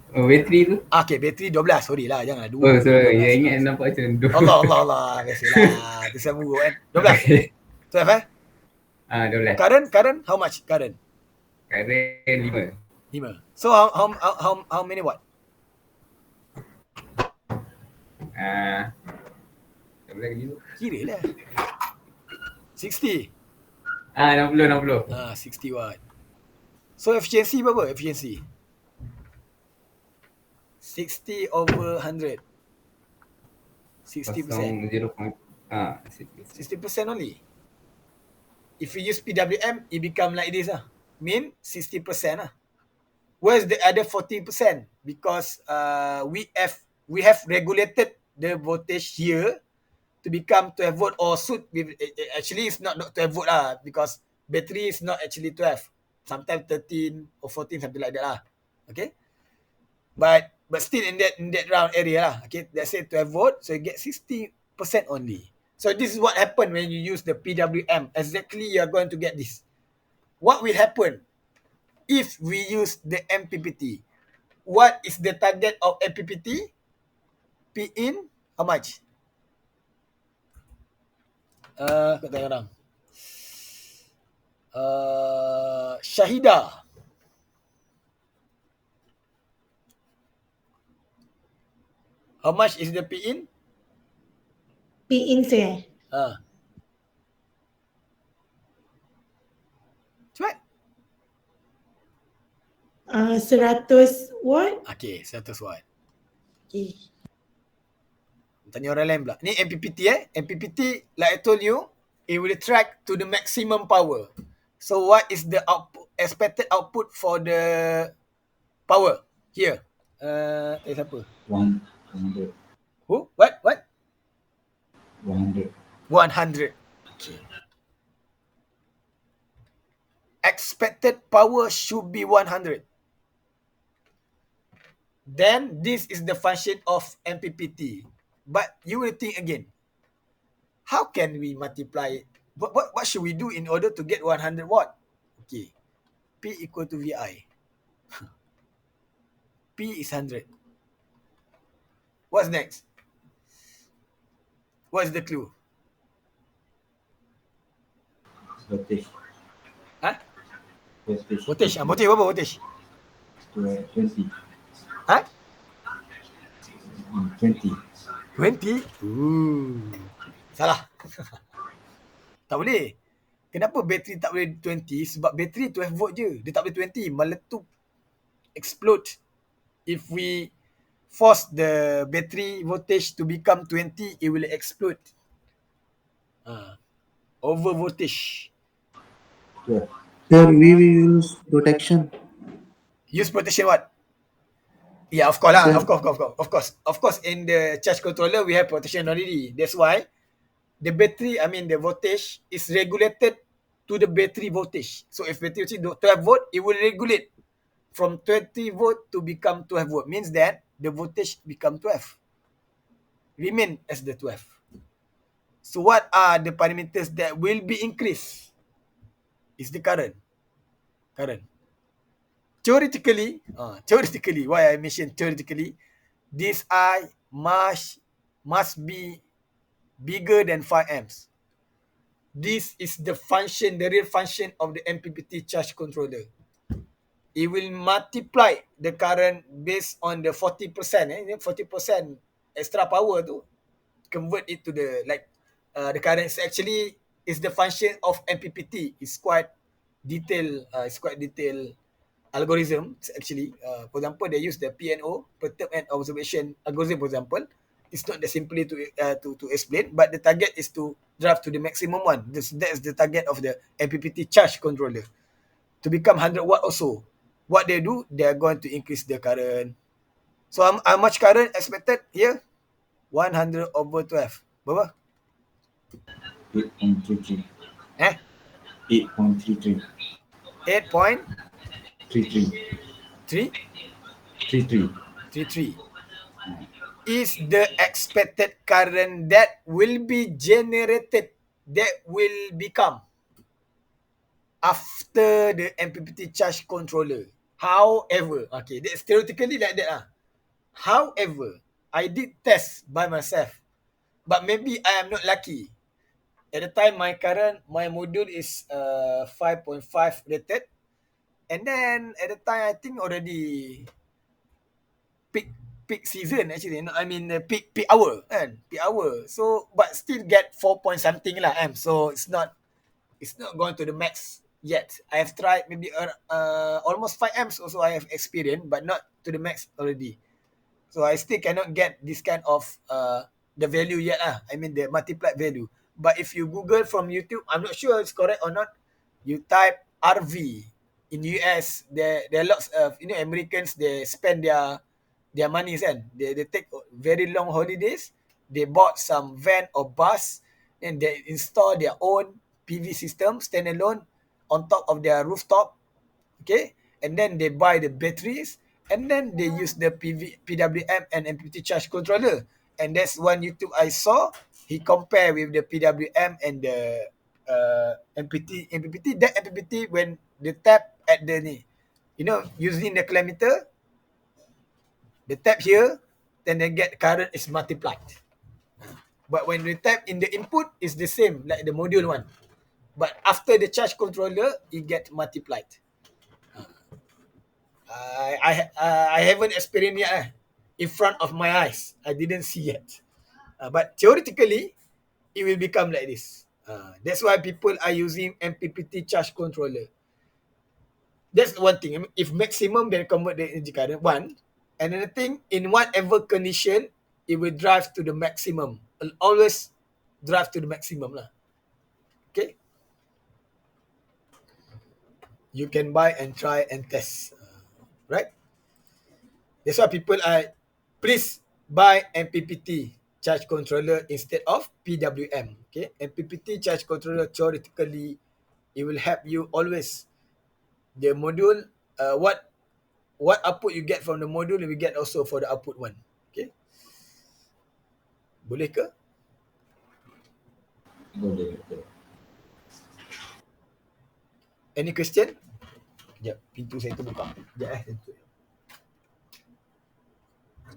Bateri tu. Okay, bateri 12. Sorry lah, janganlah 2. Oh, sorry. Yang ingat nampak macam 2. Allah. Biasalah. Terus buruk kan. 12. 12 12. Current how much current? Current 5. So how many watt? 12 lagi tu. Kira lah. 60. 60. 60 watt. So efficiency berapa? Efficiency 60 over 100. 60%. 60% 60% only. if you use PWM, it become like this mean 60% Where's the other 40%? Because we have regulated the voltage here to become 12 volt or should be, actually it's not 12 volt because battery is not actually 12. Sometimes 13 or 14, something like that Okay. But still in that round area Okay, let's say 12 volt, so you get 60% only. So this is what happened when you use the PWM. Exactly, you are going to get this. What will happen if we use the MPPT? What is the target of MPPT? P in how much? Kau tanya orang. Syahida. How much is the P in? P in saya. Cepat. 100 watt. Okay, 100 watt. Okay. Tanya orang lain pula. Ni MPPT MPPT, like I told you, it will track to the maximum power. So what is the output, expected output for the power here? Siapa? 100. Who? What? 100. 100. Okay. Expected power should be 100. Then this is the function of MPPT. But you will think again, how can we multiply it? What should we do in order to get 100 watt? Okay. P equal to VI. P is 100. What's next? What's the clue? Voltage. Huh? Voltage. Voltage. Voltage berapa voltage? 20. Huh? 20. 20? Salah. Tak boleh. Kenapa bateri tak boleh 20? Sebab bateri 12 volt je. Dia tak boleh 20. Meletup. Explode. If we force the battery voltage to become 20, it will explode. Over voltage. Here we will use protection. Use protection what? Yeah, of course lah. Of course. In the charge controller, we have protection already. That's why the battery, the voltage is regulated to the battery voltage. So if battery is 12 volt, it will regulate from 20 volt to become 12 volt. Means that the voltage become 12. Remain as the 12. So what are the parameters that will be increased? Is the current. Theoretically, why I mentioned theoretically, this I must be bigger than 5 amps. This is the function, the real function of the MPPT charge controller. It will multiply the current based on the 40%. 40% extra power tu, convert it to the the current actually is the function of MPPT. It's quite detailed. Algorithm actually. For example, they use the PNO, perturb and observation algorithm. For example, it's not that simply to explain, but the target is to drive to the maximum one. That's the target of the MPPT charge controller. To become 100 watt also, what they do, they are going to increase the current. So how much current expected here? 100 over 12. Berapa? 8.33. 8.33. 8.33 is the expected current that will be generated, that will become after the MPPT charge controller. However, okay, that's theoretically like that. However, I did test by myself, but maybe I am not lucky. At the time, my module is 5.5 rated. And then at the time, I think already peak season actually. Peak hour kan, peak hour. So but still get 4 point something lah amps. So it's not going to the max yet. I have tried maybe almost 5 amps also I have experienced, but not to the max already. So I still cannot get this kind of the value yet the multiplied value. But if you Google from YouTube, I'm not sure it's correct or not. You type RV in US, there are lots of Americans. They spend their money, and they take very long holidays. They bought some van or bus, and they install their own PV system standalone on top of their rooftop. Okay, and then they buy the batteries, and then they use the PWM and MPPT charge controller. And that's one YouTube I saw. He compare with the PWM and the MPPT. That MPPT, when they tap at the using the kilometer, the tap here, then they get current is multiplied. But when they tap in the input, it's the same like the module one. But after the charge controller, it get multiplied. I haven't experienced yet in front of my eyes. I didn't see yet. But theoretically, it will become like this. That's why people are using MPPT charge controller. That's one thing. I mean, if maximum, then convert the energy current. One. Another thing, in whatever condition, it will drive to the maximum. It'll always drive to the maximum lah. Okay. You can buy and try and test. Right? That's why people are, please buy MPPT charge controller instead of PWM. Okay, MPPT charge controller, theoretically, it will help you always. The module, what output you get from the module, you will get also for the output one. Okay, boleh ke? Boleh. Any question? Sekejap, pintu saya terbuka. Sekejap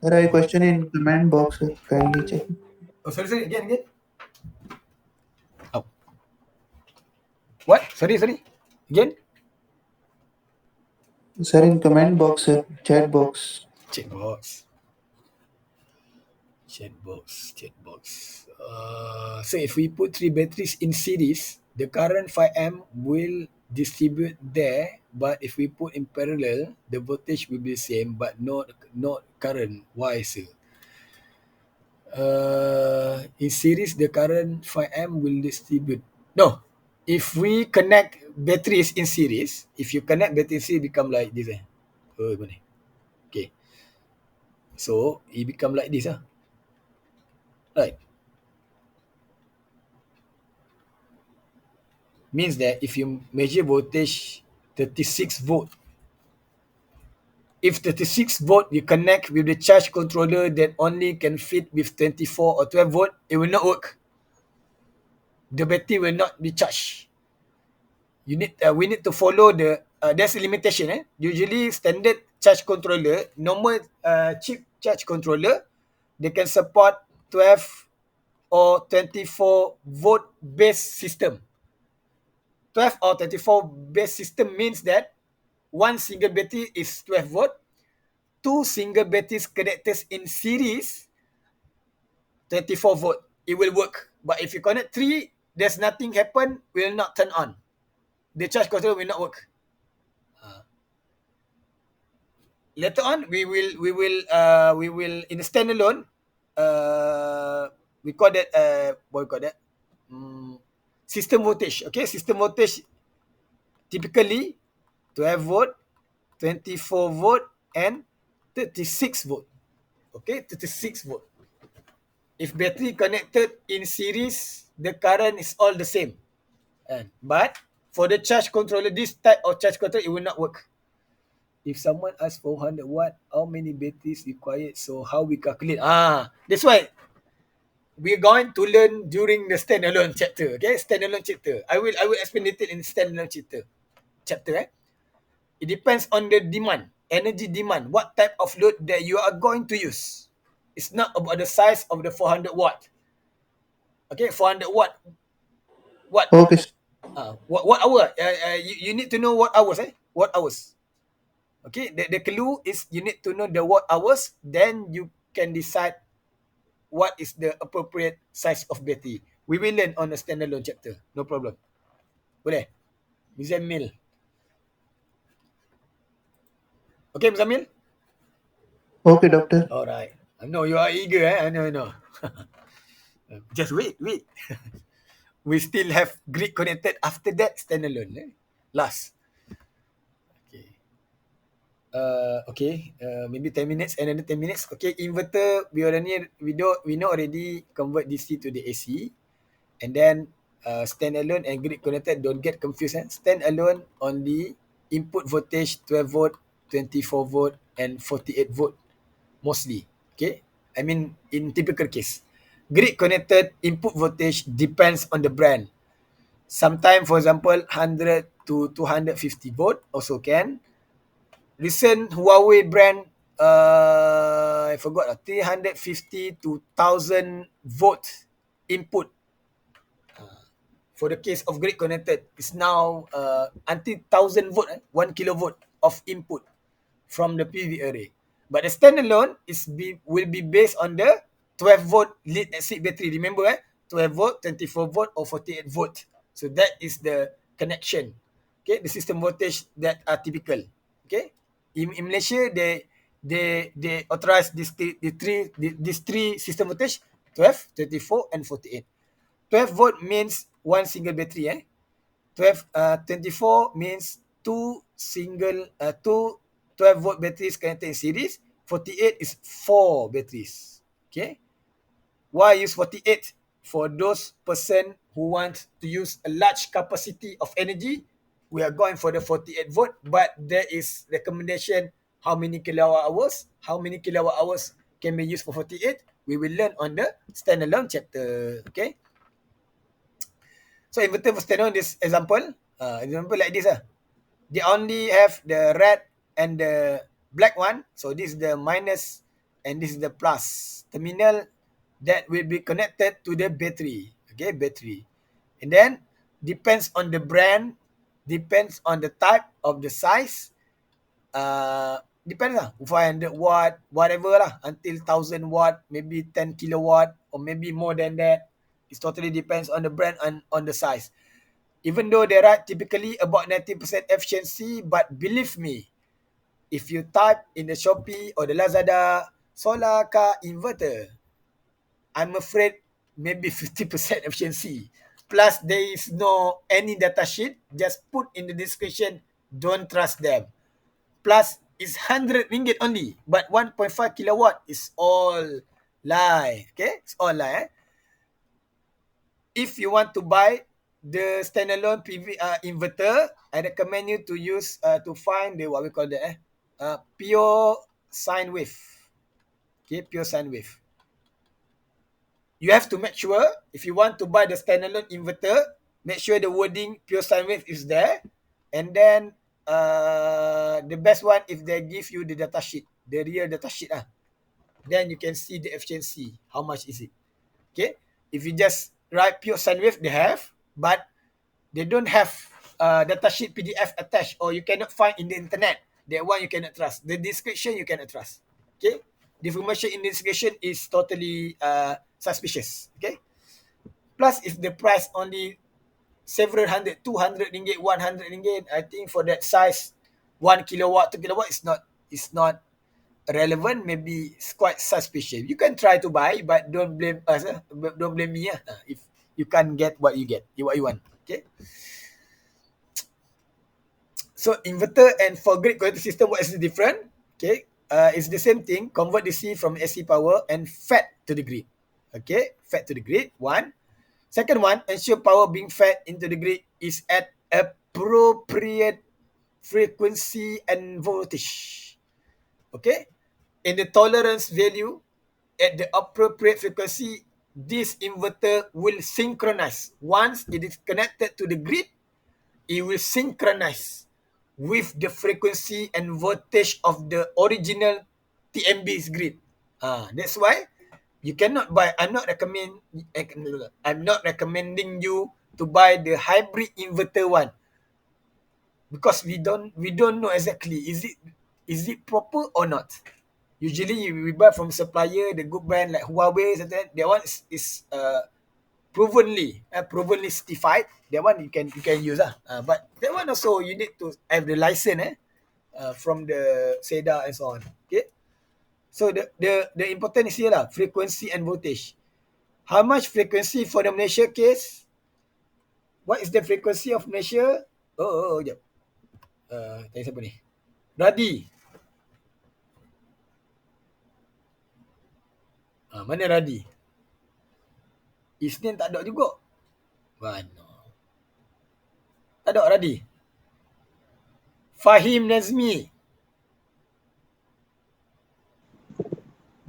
Sir, I have a question in comment box. Sir. Kindly check. Oh, sorry, again. Oh. What? Sorry. Again? Sir, in comment box, sir. Chat box. Chat box. So if we put 3 batteries in series, the current 5 amp will distribute there, but if we put in parallel, the voltage will be the same, but not current. Why, sir? In series, the current 5 amp will distribute. No, if we connect batteries in series, if you connect batteries, it become like this. Okay. So it become like this. Right. Means that if you measure voltage 36 volt, if 36 volt you connect with the charge controller that only can fit with 24 or 12 volt, it will not work. The battery will not be charged. We need to follow the there's a limitation. Usually standard charge controller, normal cheap charge controller, they can support 12 or 24 volt base system. 12 or 24 base system means that one single battery is 12 volt, 2 single batteries connected in series, 24 volt. It will work. But if you connect 3, there's nothing happen, will not turn on. The charge controller will not work. Later on, we will in a standalone. We call that what we call that? System voltage. Okay, system voltage typically 12 volt, 24 volt, and 36 volt. Okay, 36 volt. If battery connected in series, the current is all the same. But for the charge controller, this type of charge controller, it will not work. If someone asks 400 watt, how many batteries required? So how we calculate? That's why we're going to learn during the standalone chapter. Okay, standalone chapter. I will explain detail in standalone chapter. It depends on the demand, energy demand, what type of load that you are going to use. It's not about the size of the 400 watt. Okay, 400 watt. What? Okay. What hour? You need to know what hours. What hours? Okay, the clue is you need to know the watt hours, then you can decide what is the appropriate size of battery. We will learn on a standalone chapter. No problem. Boleh? Muzammil. Okay, Muzammil? Okay, doctor. Alright. I know you are eager. I know. Just wait. we still have grid connected. After that, standalone. Last. Okay. Maybe 10 minutes, another 10 minutes. Okay, inverter, we know already convert DC to the AC. And then standalone and grid connected, don't get confused. Standalone only input voltage 12 volt, 24 volt, and 48 volt mostly. Okay, I mean in typical case. Grid connected input voltage depends on the brand. Sometimes, for example, 100 to 250 volt also can. Recent Huawei brand, I forgot, 350 to 1000 volt input. For the case of grid connected, it's now until 1000 volt, 1 kilovolt of input from the PV array. But the standalone will be based on the 12 volt lead acid battery. Remember, 12 volt, 24 volt, or 48 volt. So that is the connection. Okay, the system voltage that are typical. Okay, in Malaysia, they authorize these three system voltage: 12, 24, and 48. 12 volt means one single battery. 24 means two 12 volt batteries connected in series. 48 is 4 batteries. Okay. Why use 48? For those person who want to use a large capacity of energy, we are going for the 48 volt, but there is recommendation how many kilowatt hours can be used for 48. We will learn on the standalone chapter. Okay. So inverter for standalone, this example like this. They only have the red and the black one. So this is the minus and this is the plus terminal that will be connected to the battery. Okay, battery. And then depends on the brand, depends on the type of the size. Depends 500 watt, whatever until 1000 watt, maybe 10 kilowatt, or maybe more than that. It totally depends on the brand and on the size. Even though they write typically about 90% efficiency, but believe me, if you type in the Shopee or the Lazada solar car inverter, I'm afraid maybe 50% efficiency. Plus there is no any data sheet, just put in the description, don't trust them. Plus it's 100 ringgit only, but 1.5 kilowatt is all lie. Okay, it's all lie. If you want to buy the standalone PV inverter, I recommend you to use to find the what we call the pure sine wave. Okay, pure sine wave. You have to make sure if you want to buy the standalone inverter, make sure the wording pure sine wave is there, and then the best one if they give you the data sheet, the real data sheet then you can see the efficiency, how much is it. Okay, if you just write pure sine wave, they have, but they don't have data sheet PDF attached, or you cannot find in the internet. That one you cannot trust. The description you cannot trust. Okay, the information in the description is totally suspicious. Okay, plus if the price only several hundred, 200 ringgit, 100 ringgit, I think for that size, 1 kilowatt, 2 kilowatt is not relevant. Maybe it's quite suspicious. You can try to buy, but don't blame us. Don't blame me. If you can't get what you want. Okay. So inverter and for grid connected system, what is the difference? Okay. It's the same thing. Convert DC from AC power and fed to the grid. Okay. Fed to the grid. One. Second one, ensure power being fed into the grid is at appropriate frequency and voltage. Okay. In the tolerance value at the appropriate frequency, this inverter will synchronize. Once it is connected to the grid, it will synchronize with the frequency and voltage of the original TMB's grid. That's why you cannot buy. I'm not recommending you to buy the hybrid inverter one, because we don't know exactly is it proper or not. Usually we buy from supplier, the good brand like Huawei, that one is provenly certified. That one you can use but that one also you need to have the license from the SEDA and so on. Okay, so the important is here frequency and voltage. How much frequency for the Malaysia case? What is the frequency of Malaysia? Sekejap. Tanya siapa ni? Radi. Mana Radi? Isnin tak ada juga. Mana? Tak ada Radi. Fahim Nazmi.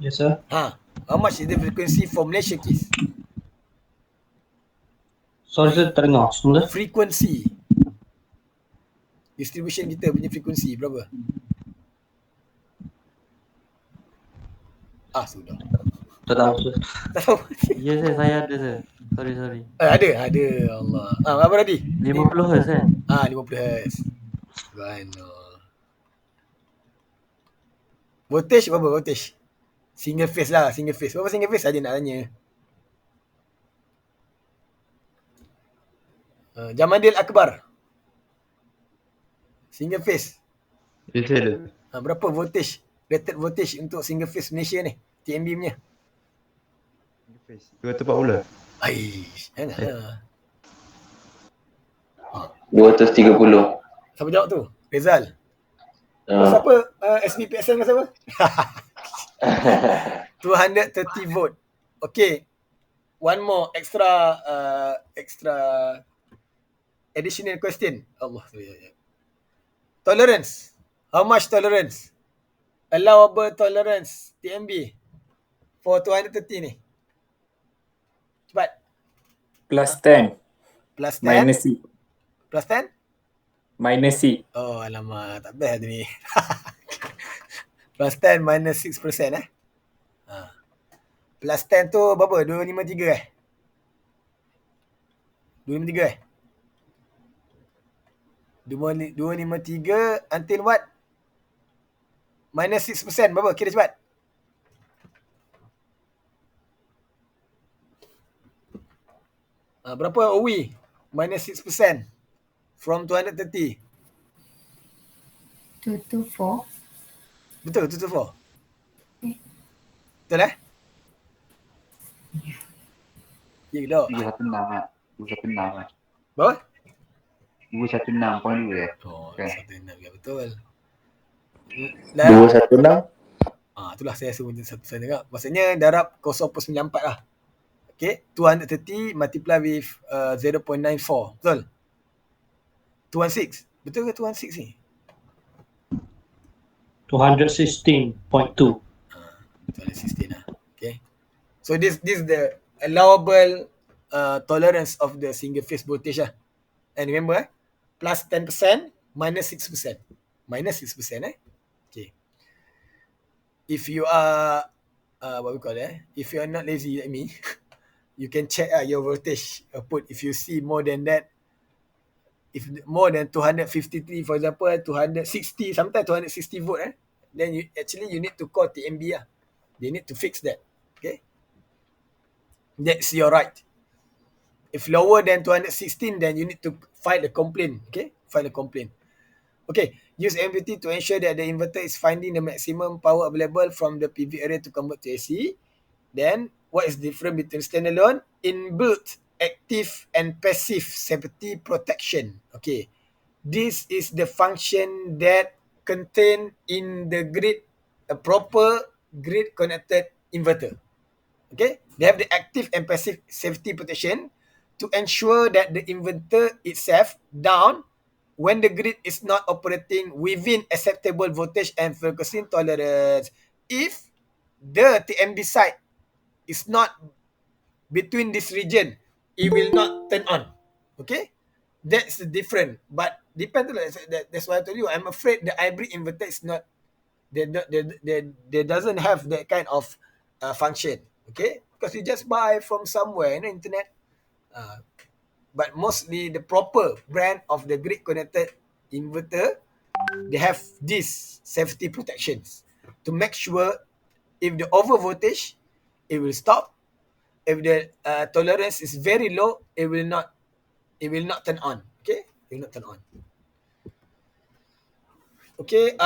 Yes, sir. How much is the frequency for Malaysia case? Sorry, sir, tak dengar. Semula. Frequency. Distribution kita punya frequency berapa? Sudah. Tak tahu, sir. Tak tahu. Ya, sir, saya ada, sir. Sorry. Ada. Allah. Berapa tadi? 50 Hz kan? 50 Hz. Mana? Voltage berapa voltage? Single phase lah, single phase. Berapa single phase saja nak tanya. Jamadil Akbar. Single phase. Ya, sir. Berapa voltage? Rated voltage untuk single phase Malaysia ni? TMB punya. 240. Jangan. 230. Siapa jawab tu? Rezal. Siapa? SBPSN ke siapa? 230 volt. Okay. One more extra additional question. Allah. Tolerance. How much tolerance? Allowable tolerance TMB for 230 ni. Cepat. Plus 10. Plus 10. Minus C. Plus 10? Minus C. Oh, alamak. Tak best tu ni. Plus 10 minus 6% Plus 10 tu berapa? 253 253 until what? Minus 6%. Berapa? Kira cepat. Berapa OE? Minus 6% from 230. 224. Betul, 224. Betul Ya ke tak? 216 lah. Berapa? 216.2 Okay. 116 ya, betul. 216? Itulah saya suruh 1% juga. Maksudnya darab 0.94 lah. Okay, 230 multiply with 0.94. Betul? 216. Betul ke 216 ni? 216.2. 216 lah. Okay. So this is the allowable tolerance of the single phase voltage lah. And remember, plus 10%, minus 6%. Minus 6%, Okay. If you are, what we call it, if you are not lazy like me, you can check your voltage output. If you see more than that, if more than 253, for example, 260, sometimes 260 volt, then you need to call TMB lah. They need to fix that. Okay. That's your right. If lower than 216, then you need to file a complaint. Okay, file a complaint. Okay, use MPPT to ensure that the inverter is finding the maximum power available from the PV area to convert to AC. Then, what is the difference between standalone, inbuilt, active and passive safety protection? Okay, this is the function that contained in the grid, a proper grid connected inverter. Okay, they have the active and passive safety protection to ensure that the inverter itself down when the grid is not operating within acceptable voltage and frequency tolerance. If the TMB site is not between this region, it will not turn on. Okay, that's the different. But depends. That's why I told you. I'm afraid the hybrid inverter is not. They doesn't have that kind of function. Okay, because you just buy from somewhere in the internet. But mostly the proper brand of the grid connected inverter, they have these safety protections to make sure if the over voltage, it will stop. If the tolerance is very low, it will not turn on. Okay, it will not turn on. Okay,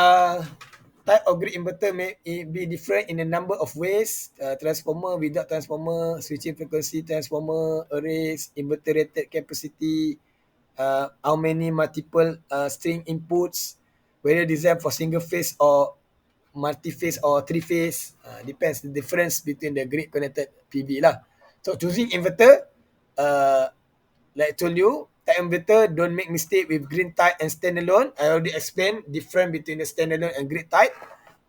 type of grid inverter may be different in a number of ways. Transformer, without transformer, switching frequency, transformer, arrays, inverter rated capacity, how many multiple string inputs, whether designed for single phase or multi-phase or three-phase. Depends the difference between the grid connected PV lah. So choosing inverter, like I told you, type inverter, don't make mistake with green type and standalone. I already explained difference between the standalone and grid type.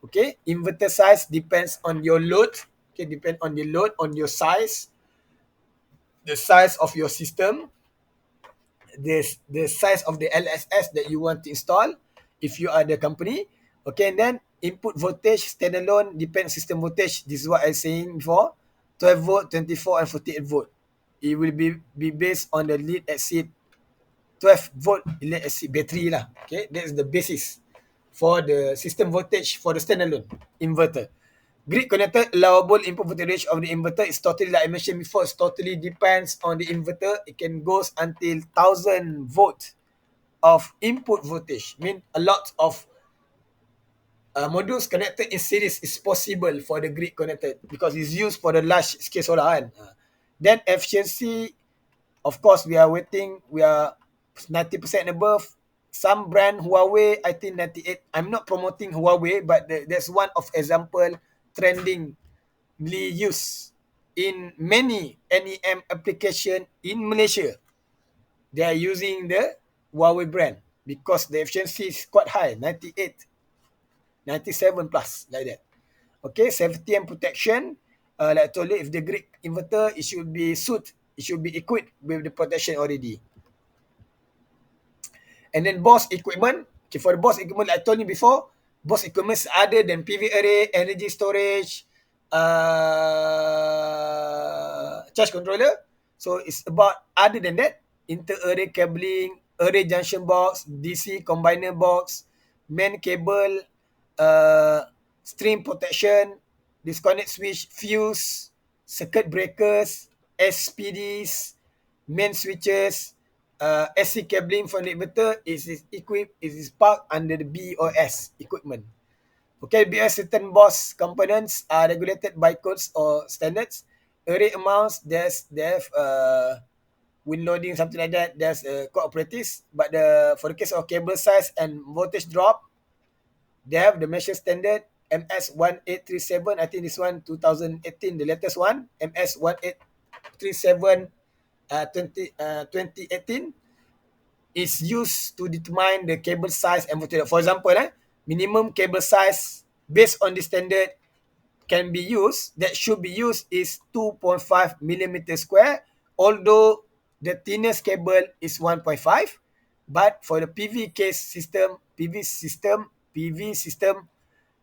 Okay, inverter size depends on your load. Okay, depend on your load, on your size, the size of your system, the size of the LSS that you want to install if you are the company. Okay, and then input voltage standalone depends system voltage. This is what I saying before. 12 volt, 24 and 48 volt. It will be based on the lead acid 12 volt lead acid battery lah. Okay, that's the basis for the system voltage for the standalone inverter. Grid connected allowable input voltage of the inverter is totally, like I mentioned before, it's totally depends on the inverter. It can goes until 1000 volt of input voltage. Mean a lot of modules connected in series is possible for the grid connected because it's used for the large scale solar kan. Then efficiency, of course, we are 90% above. Some brand Huawei, I think 98. I'm not promoting Huawei, but that's one of example trendingly used in many NEM application in Malaysia. They are using the Huawei brand because the efficiency is quite high, 98, 97 plus, like that. Okay, safety and protection. Like I told you, if the grid inverter, it should be equipped with the protection already. And then BOS equipment. Okay, for the BOS equipment, like I told you before, BOS equipment is other than PV array, energy storage, charge controller. So it's about other than that, inter-array cabling, array junction box, DC combiner box, main cable, string protection, disconnect switch, fuse, circuit breakers, SPDs, main switches, SC cabling for the inverter is parked under the BOS equipment. Okay, BOS certain BOS components are regulated by codes or standards. Array amounts, they have wind loading, something like that. There's cooperatives, but for the case of cable size and voltage drop, they have the measure standard MS1837. I think this one 2018, the latest one, MS1837 2018 is used to determine the cable size and voltage. For example, minimum cable size based on the standard can be used, that should be used is 2.5 millimeter square, although the thinnest cable is 1.5. But for the PV system,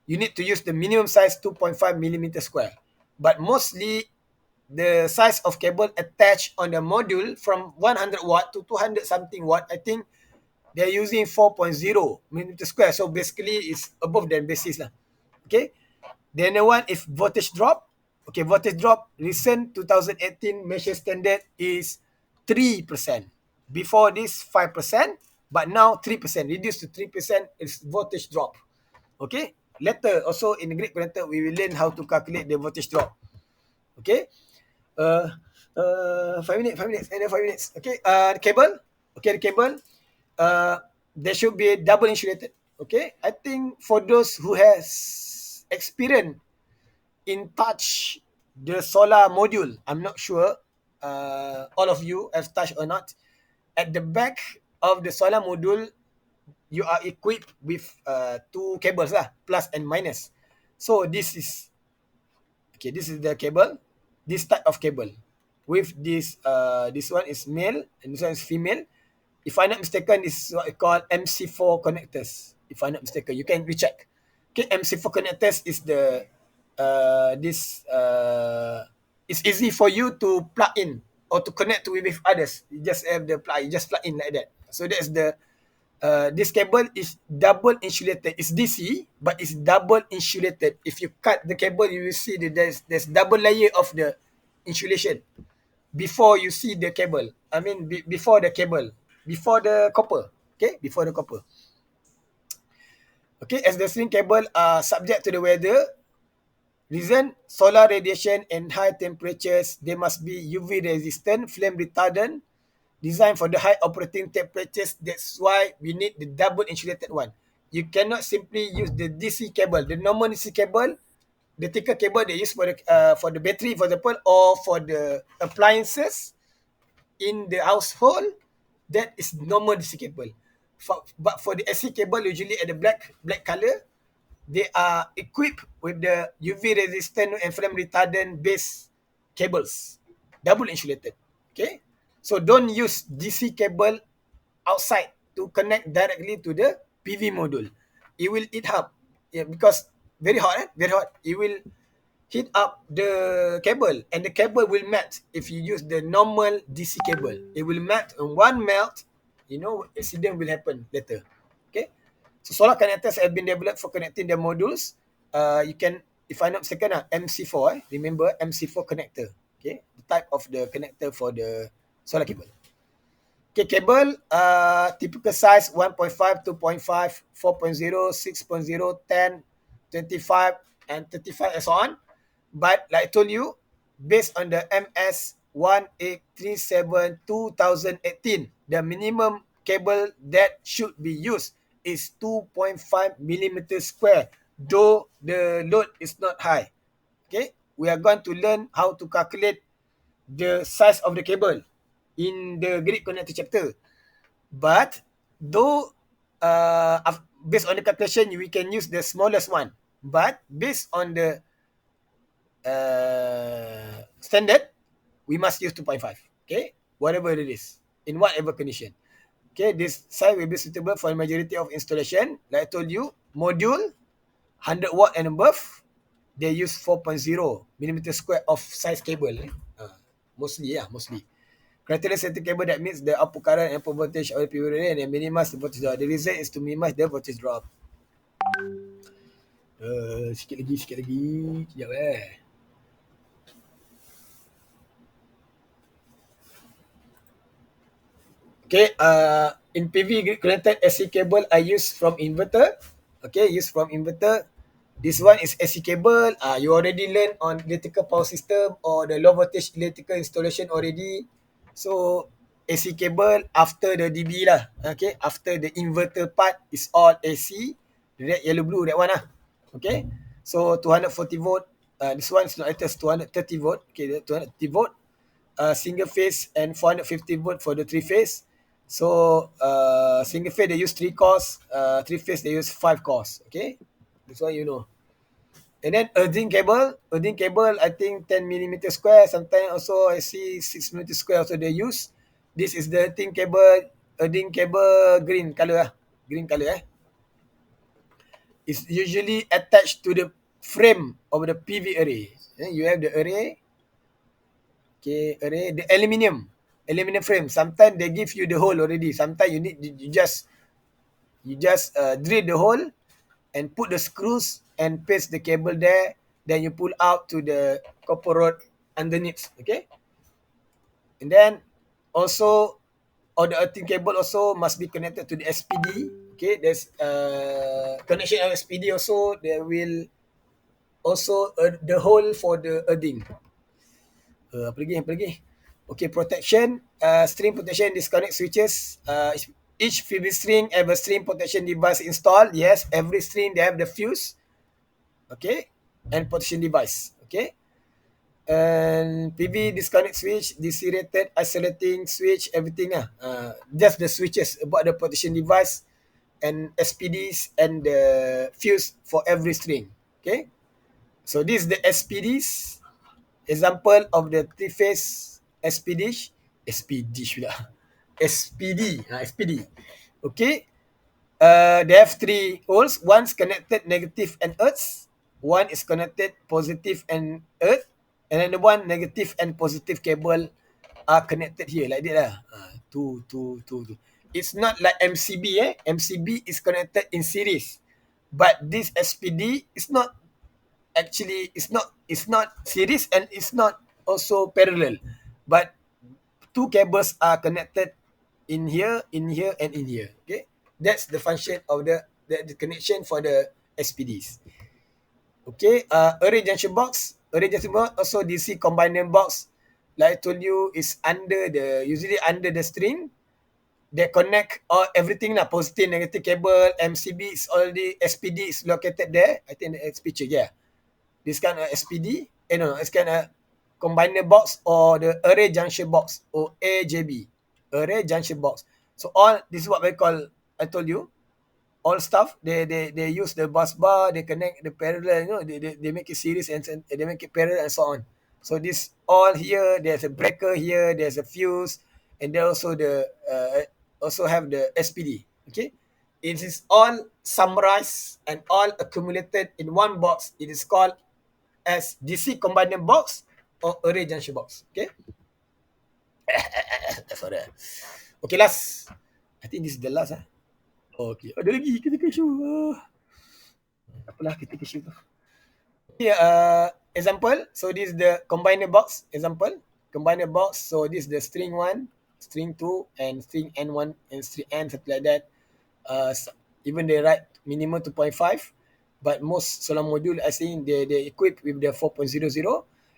you need to use the minimum size 2.5 millimeter square. But mostly, the size of cable attached on the module from 100 watt to 200 something watt, I think they're using 4.0 millimeter square. So basically, it's above the basis lah. Okay. Then the one, if voltage drop, okay, voltage drop, recent 2018 measure standard is 3%. Before this, 5%, but now 3%. Reduced to 3% is voltage drop. Okay. Later, also in the grid connector, we will learn how to calculate the voltage drop. Okay. 5 minutes. Okay. The cable. Okay, the cable. There should be double insulated. Okay. I think for those who has experience in touch the solar module, I'm not sure all of you have touched or not. At the back of the solar module, you are equipped with two cables lah, plus and minus. So this is the cable, this type of cable. With this one is male and this one is female. If I'm not mistaken, this is what I call MC4 connectors. If I'm not mistaken, you can recheck. Okay, MC4 connectors is the it's easy for you to plug in or to connect with others. You just have the plug, you just plug in like that. So that's the this cable is double insulated. It's DC, but it's double insulated. If you cut the cable, you will see that there's double layer of the insulation before you see the cable. I mean, before the copper. Okay, before the copper. Okay, as the string cable are subject to the weather, reason solar radiation and high temperatures, they must be UV resistant, flame retardant, designed for the high operating temperatures. That's why we need the double insulated one. You cannot simply use the DC cable. The normal DC cable, the thicker cable they use for the battery, for example, or for the appliances in the household, that is normal DC cable. But for the AC cable, usually at the black color, they are equipped with the UV resistant and flame retardant based cables, double insulated. Okay, so don't use DC cable outside to connect directly to the PV module. It will heat up, because very hot. It will heat up the cable, and the cable will melt. If you use the normal DC cable, it will melt, and one melt, accident will happen later. Okay, so solar connectors have been developed for connecting the modules. You can, if I'm not mistaken, MC4. Remember MC4 connector. Okay, the type of the connector for the solar cable. Okay, cable, typical size 1.5, 2.5, 4.0, 6.0, 10, 25, and 35, and so on. But like I told you, based on the MS 1837 2018, the minimum cable that should be used is 2.5 millimeters square, though the load is not high. Okay, we are going to learn how to calculate the size of the cable in the grid connector chapter. But though based on the calculation, we can use the smallest one. But based on the standard, we must use 2.5. Okay, whatever it is, in whatever condition. Okay, this size will be suitable for the majority of installation. Like I told you, module 100 watt and above, they use 4.0 millimeter square of size cable. Mostly. Criteria setting cable that meets the output current and output voltage of the PV array and minimize the voltage drop. The reason is to minimize the voltage drop. Sikit lagi. Sekejap Okay, in PV grid connected AC cable I use from inverter. Okay, This one is AC cable. You already learned on electrical power system or the low voltage electrical installation already. So AC cable after the DB lah. Okay, after the inverter part is all AC. Red, yellow, blue, that one lah. Okay, so 240 volt. This one is not latest, 230 volt. Okay, 230 volt. Single phase and 450 volt for the three phase. So single phase they use 3 cores. Three phase they use 5 cores. Okay, this one you know. And then earthing cable, I think 10 millimeter square. Sometimes also I see 6 millimeter square also they use. This is the earthing cable green color. It's usually attached to the frame of the PV array. You have the array. Okay, array, the aluminium frame. Sometimes they give you the hole already. Sometimes you just drill the hole and put the screws and paste the cable there. Then you pull out to the copper rod underneath. Okay, and then also all the earthing cable also must be connected to the SPD. Okay, there's connection of SPD also. There will also the hole for the earthing. Apa lagi? Okay, protection, string protection, disconnect switches. Each PV string have a string protection device installed. Yes, every string they have the fuse. Okay, and protection device. Okay, and PV disconnect switch, DC rated, isolating switch, everything just the switches about the protection device and SPDs and the fuse for every string. Okay, so this is the SPDs. Example of the three-phase SPD. Okay. They have 3 holes. One's connected negative and earth. One is connected positive and earth. And then the one negative and positive cable are connected here like that lah. Two. It's not like MCB. MCB is connected in series. But this SPD is not it's not series and it's not also parallel, but 2 cables are connected in here, and in here. Okay, that's the function of the connection for the SPDs. Okay, array junction box also DC combiner box. like I told you, is usually under the string. They connect all everything lah, positive, negative cable, MCB is already, SPD is located there. I think the picture, yeah. This kind of SPD, it's kind of combiner box or the array junction box or AJB, array junction box. So all this is what we call, I told you, all stuff. They use the bus bar, they connect the parallel, they make it series and they make it parallel and so on. So this all here, there's a breaker here, there's a fuse, and there also also have the SPD. Okay, it is all summarized and all accumulated in one box. It is called as DC combiner box or array junction box. Okay. Sorry. Okay, last. I think this is the last. Okay. Ada lagi ketika show. Apalah ketika show tu. Okay, example. So this is the combiner box. Example. Combiner box. So this is the string 1, string 2, and string N1 and string N, something like that. Even they write minimum 2.5, but most solar module I think they equipped with the 4.00,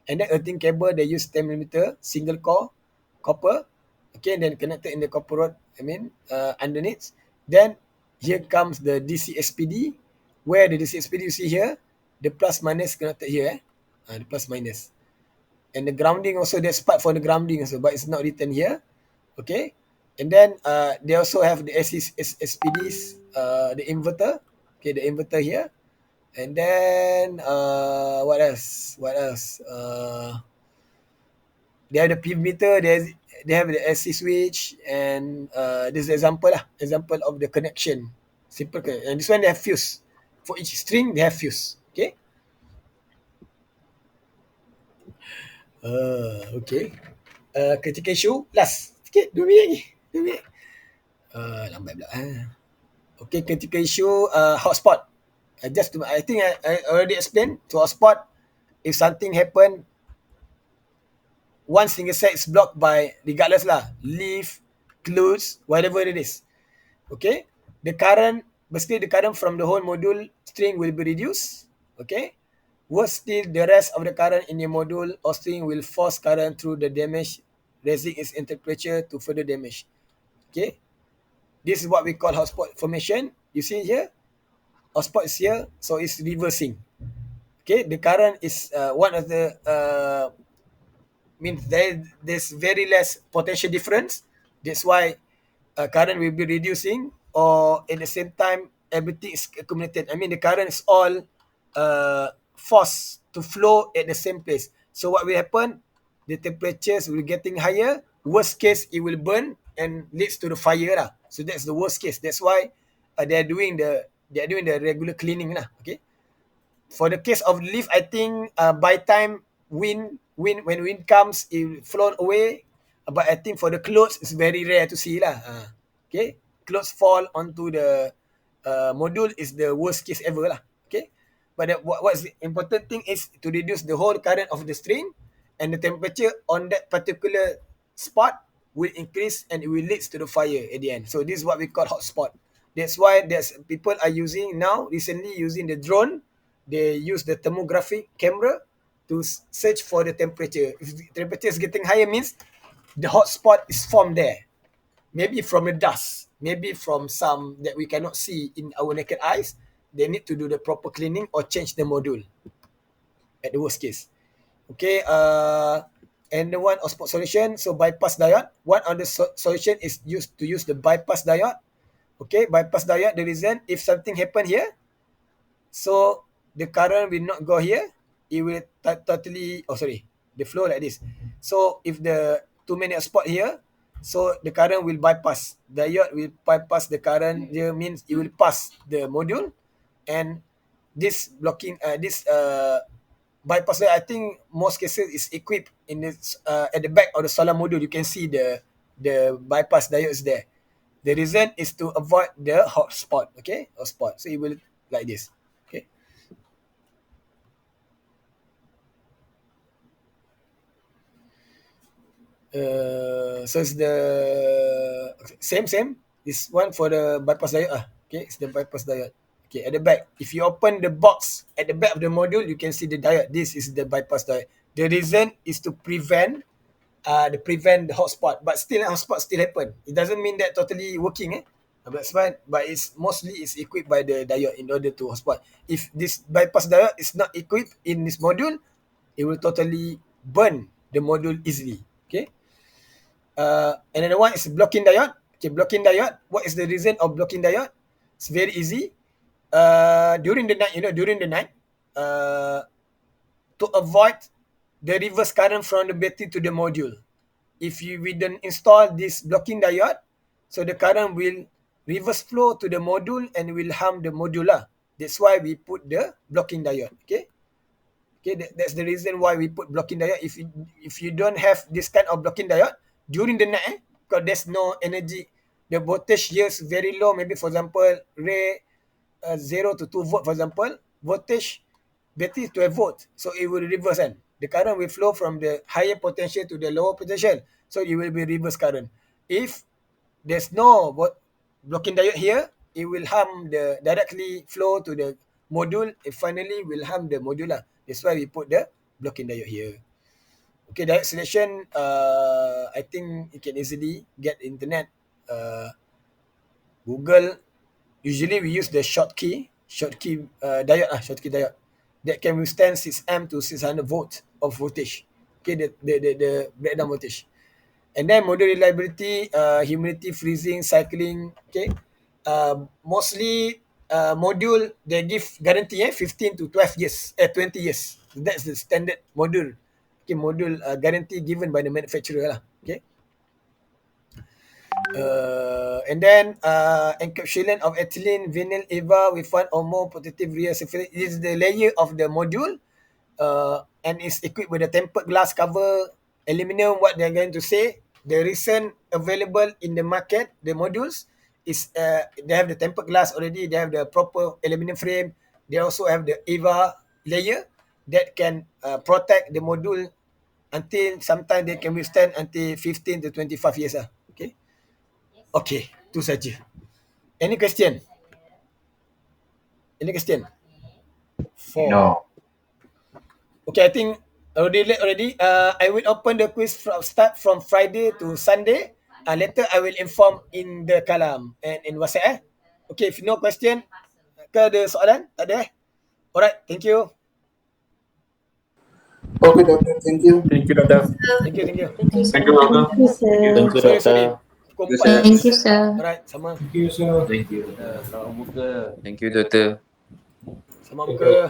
and then earthing cable they use 10mm single core copper. Okay, and then connected in the copper rod. Underneath. Then here comes the DC SPD, where the DC SPD you see here, the plus minus connected here. The plus minus. And the grounding also, there's part for the grounding also, but it's not written here. Okay. And then they also have the SPDs, the inverter. Okay, the inverter here. And then what else? They have the PV meter, they have the AC switch, and this is example of the connection. Simple. And this one they have fuse. For each string they have fuse. Okay. Okay. Critical issue last. Sikit 2 minit lagi. 2 minit. Lambat pula. Okay, critical issue hotspot. I think I already explained. To hotspot, if something happen, one single set is blocked by, regardless lah, leaf, clothes, whatever it is. Okay, basically the current from the whole module string will be reduced. Okay, worse still, the rest of the current in the module or string will force current through the damage, raising its temperature to further damage. Okay, this is what we call hotspot formation. You see here, hotspot is here, so it's reversing. Okay, the current is one of the means there's very less potential difference. That's why current will be reducing, or at the same time everything is accumulated. The current is all forced to flow at the same place. So what will happen? The temperatures will getting higher. Worst case, it will burn and leads to the fire lah. So that's the worst case. That's why they're doing the regular cleaning lah. Okay. For the case of leaf, I think by time when wind comes, it will float away. But I think for the clothes, it's very rare to see lah. Okay, clothes fall onto the module is the worst case ever lah. Okay, but what's the important thing is to reduce the whole current of the string, and the temperature on that particular spot will increase and it will lead to the fire at the end. So this is what we call hotspot. That's why there's people are using now recently using the drone. They use the thermographic camera to search for the temperature. If the temperature is getting higher, means the hotspot is formed there. Maybe from the dust, maybe from some that we cannot see in our naked eyes. They need to do the proper cleaning or change the module at the worst case. Okay, and the one hotspot solution, so bypass diode. One of the solution is to use the bypass diode. Okay, bypass diode, the reason, if something happen here, so the current will not go here. It will the flow like this. So if the too many spot here, so the current will bypass. Diode will bypass the current here, means it will pass the module, and this blocking, bypass diode, I think most cases is equipped in this at the back of the solar module. You can see the bypass diode is there. The reason is to avoid the hotspot. Okay, hotspot. So it will like this. Okay. So it's the same. This one for the bypass diode. Okay, it's the bypass diode. Okay, at the back. If you open the box at the back of the module, you can see the diode. This is the bypass diode. The reason is to prevent they prevent the hotspot, but still hotspot still happen. It doesn't mean that totally working, but it's mostly is equipped by the diode in order to hotspot. If this bypass diode is not equipped in this module, it will totally burn the module easily. Okay. Another one is blocking diode. Okay, blocking diode. What is the reason of blocking diode? It's very easy. During the night, to avoid the reverse current from the battery to the module. If we don't install this blocking diode, so the current will reverse flow to the module and will harm the module lah. That's why we put the blocking diode. Okay, that's the reason why we put blocking diode. If you don't have this kind of blocking diode during the night, because there's no energy, the voltage here is very low. Maybe for example, 0 to 2 volt, for example, voltage battery 12 volt, so it will reverse and the current will flow from the higher potential to the lower potential, so it will be reverse current. If there's no blocking diode here, it will harm the directly flow to the module. It finally will harm the module lah. That's why we put the blocking diode here. Okay, direct selection, I think you can easily get internet, Google. Usually we use the Schottky diode that can withstand 6 amp to 600 volt of voltage. Okay, the breakdown voltage. And then module reliability, humidity, freezing, cycling. Okay, mostly module they give guarantee 15 to 12 years, 20 years. That's the standard module. Okay, module guarantee given by the manufacturer lah. Okay. And then encapsulation of ethylene vinyl EVA with one or more protective rear surface. This is the layer of the module, and is equipped with a tempered glass cover, aluminum. What they're going to say, the recent available in the market, the modules is they have the tempered glass already. They have the proper aluminum frame. They also have the EVA layer that can protect the module until sometimes they can withstand until 15 to 25 years lah. Okay, itu saja. Any question? Any question? No. Okay, I think already late already. I will open the quiz start from Friday to Sunday. Later I will inform in the kalam and in WhatsApp. Okay, if no question, ke ada soalan? Tak ada Alright, thank you. Okay, doctor. Thank you. Thank you, doctor. Thank you. Thank you, Thank you, sir. Sorry. Pukul 4. Thank you, sir. Alright, sama. Thank you. Selamat buka. Thank you, doctor. Sama muka.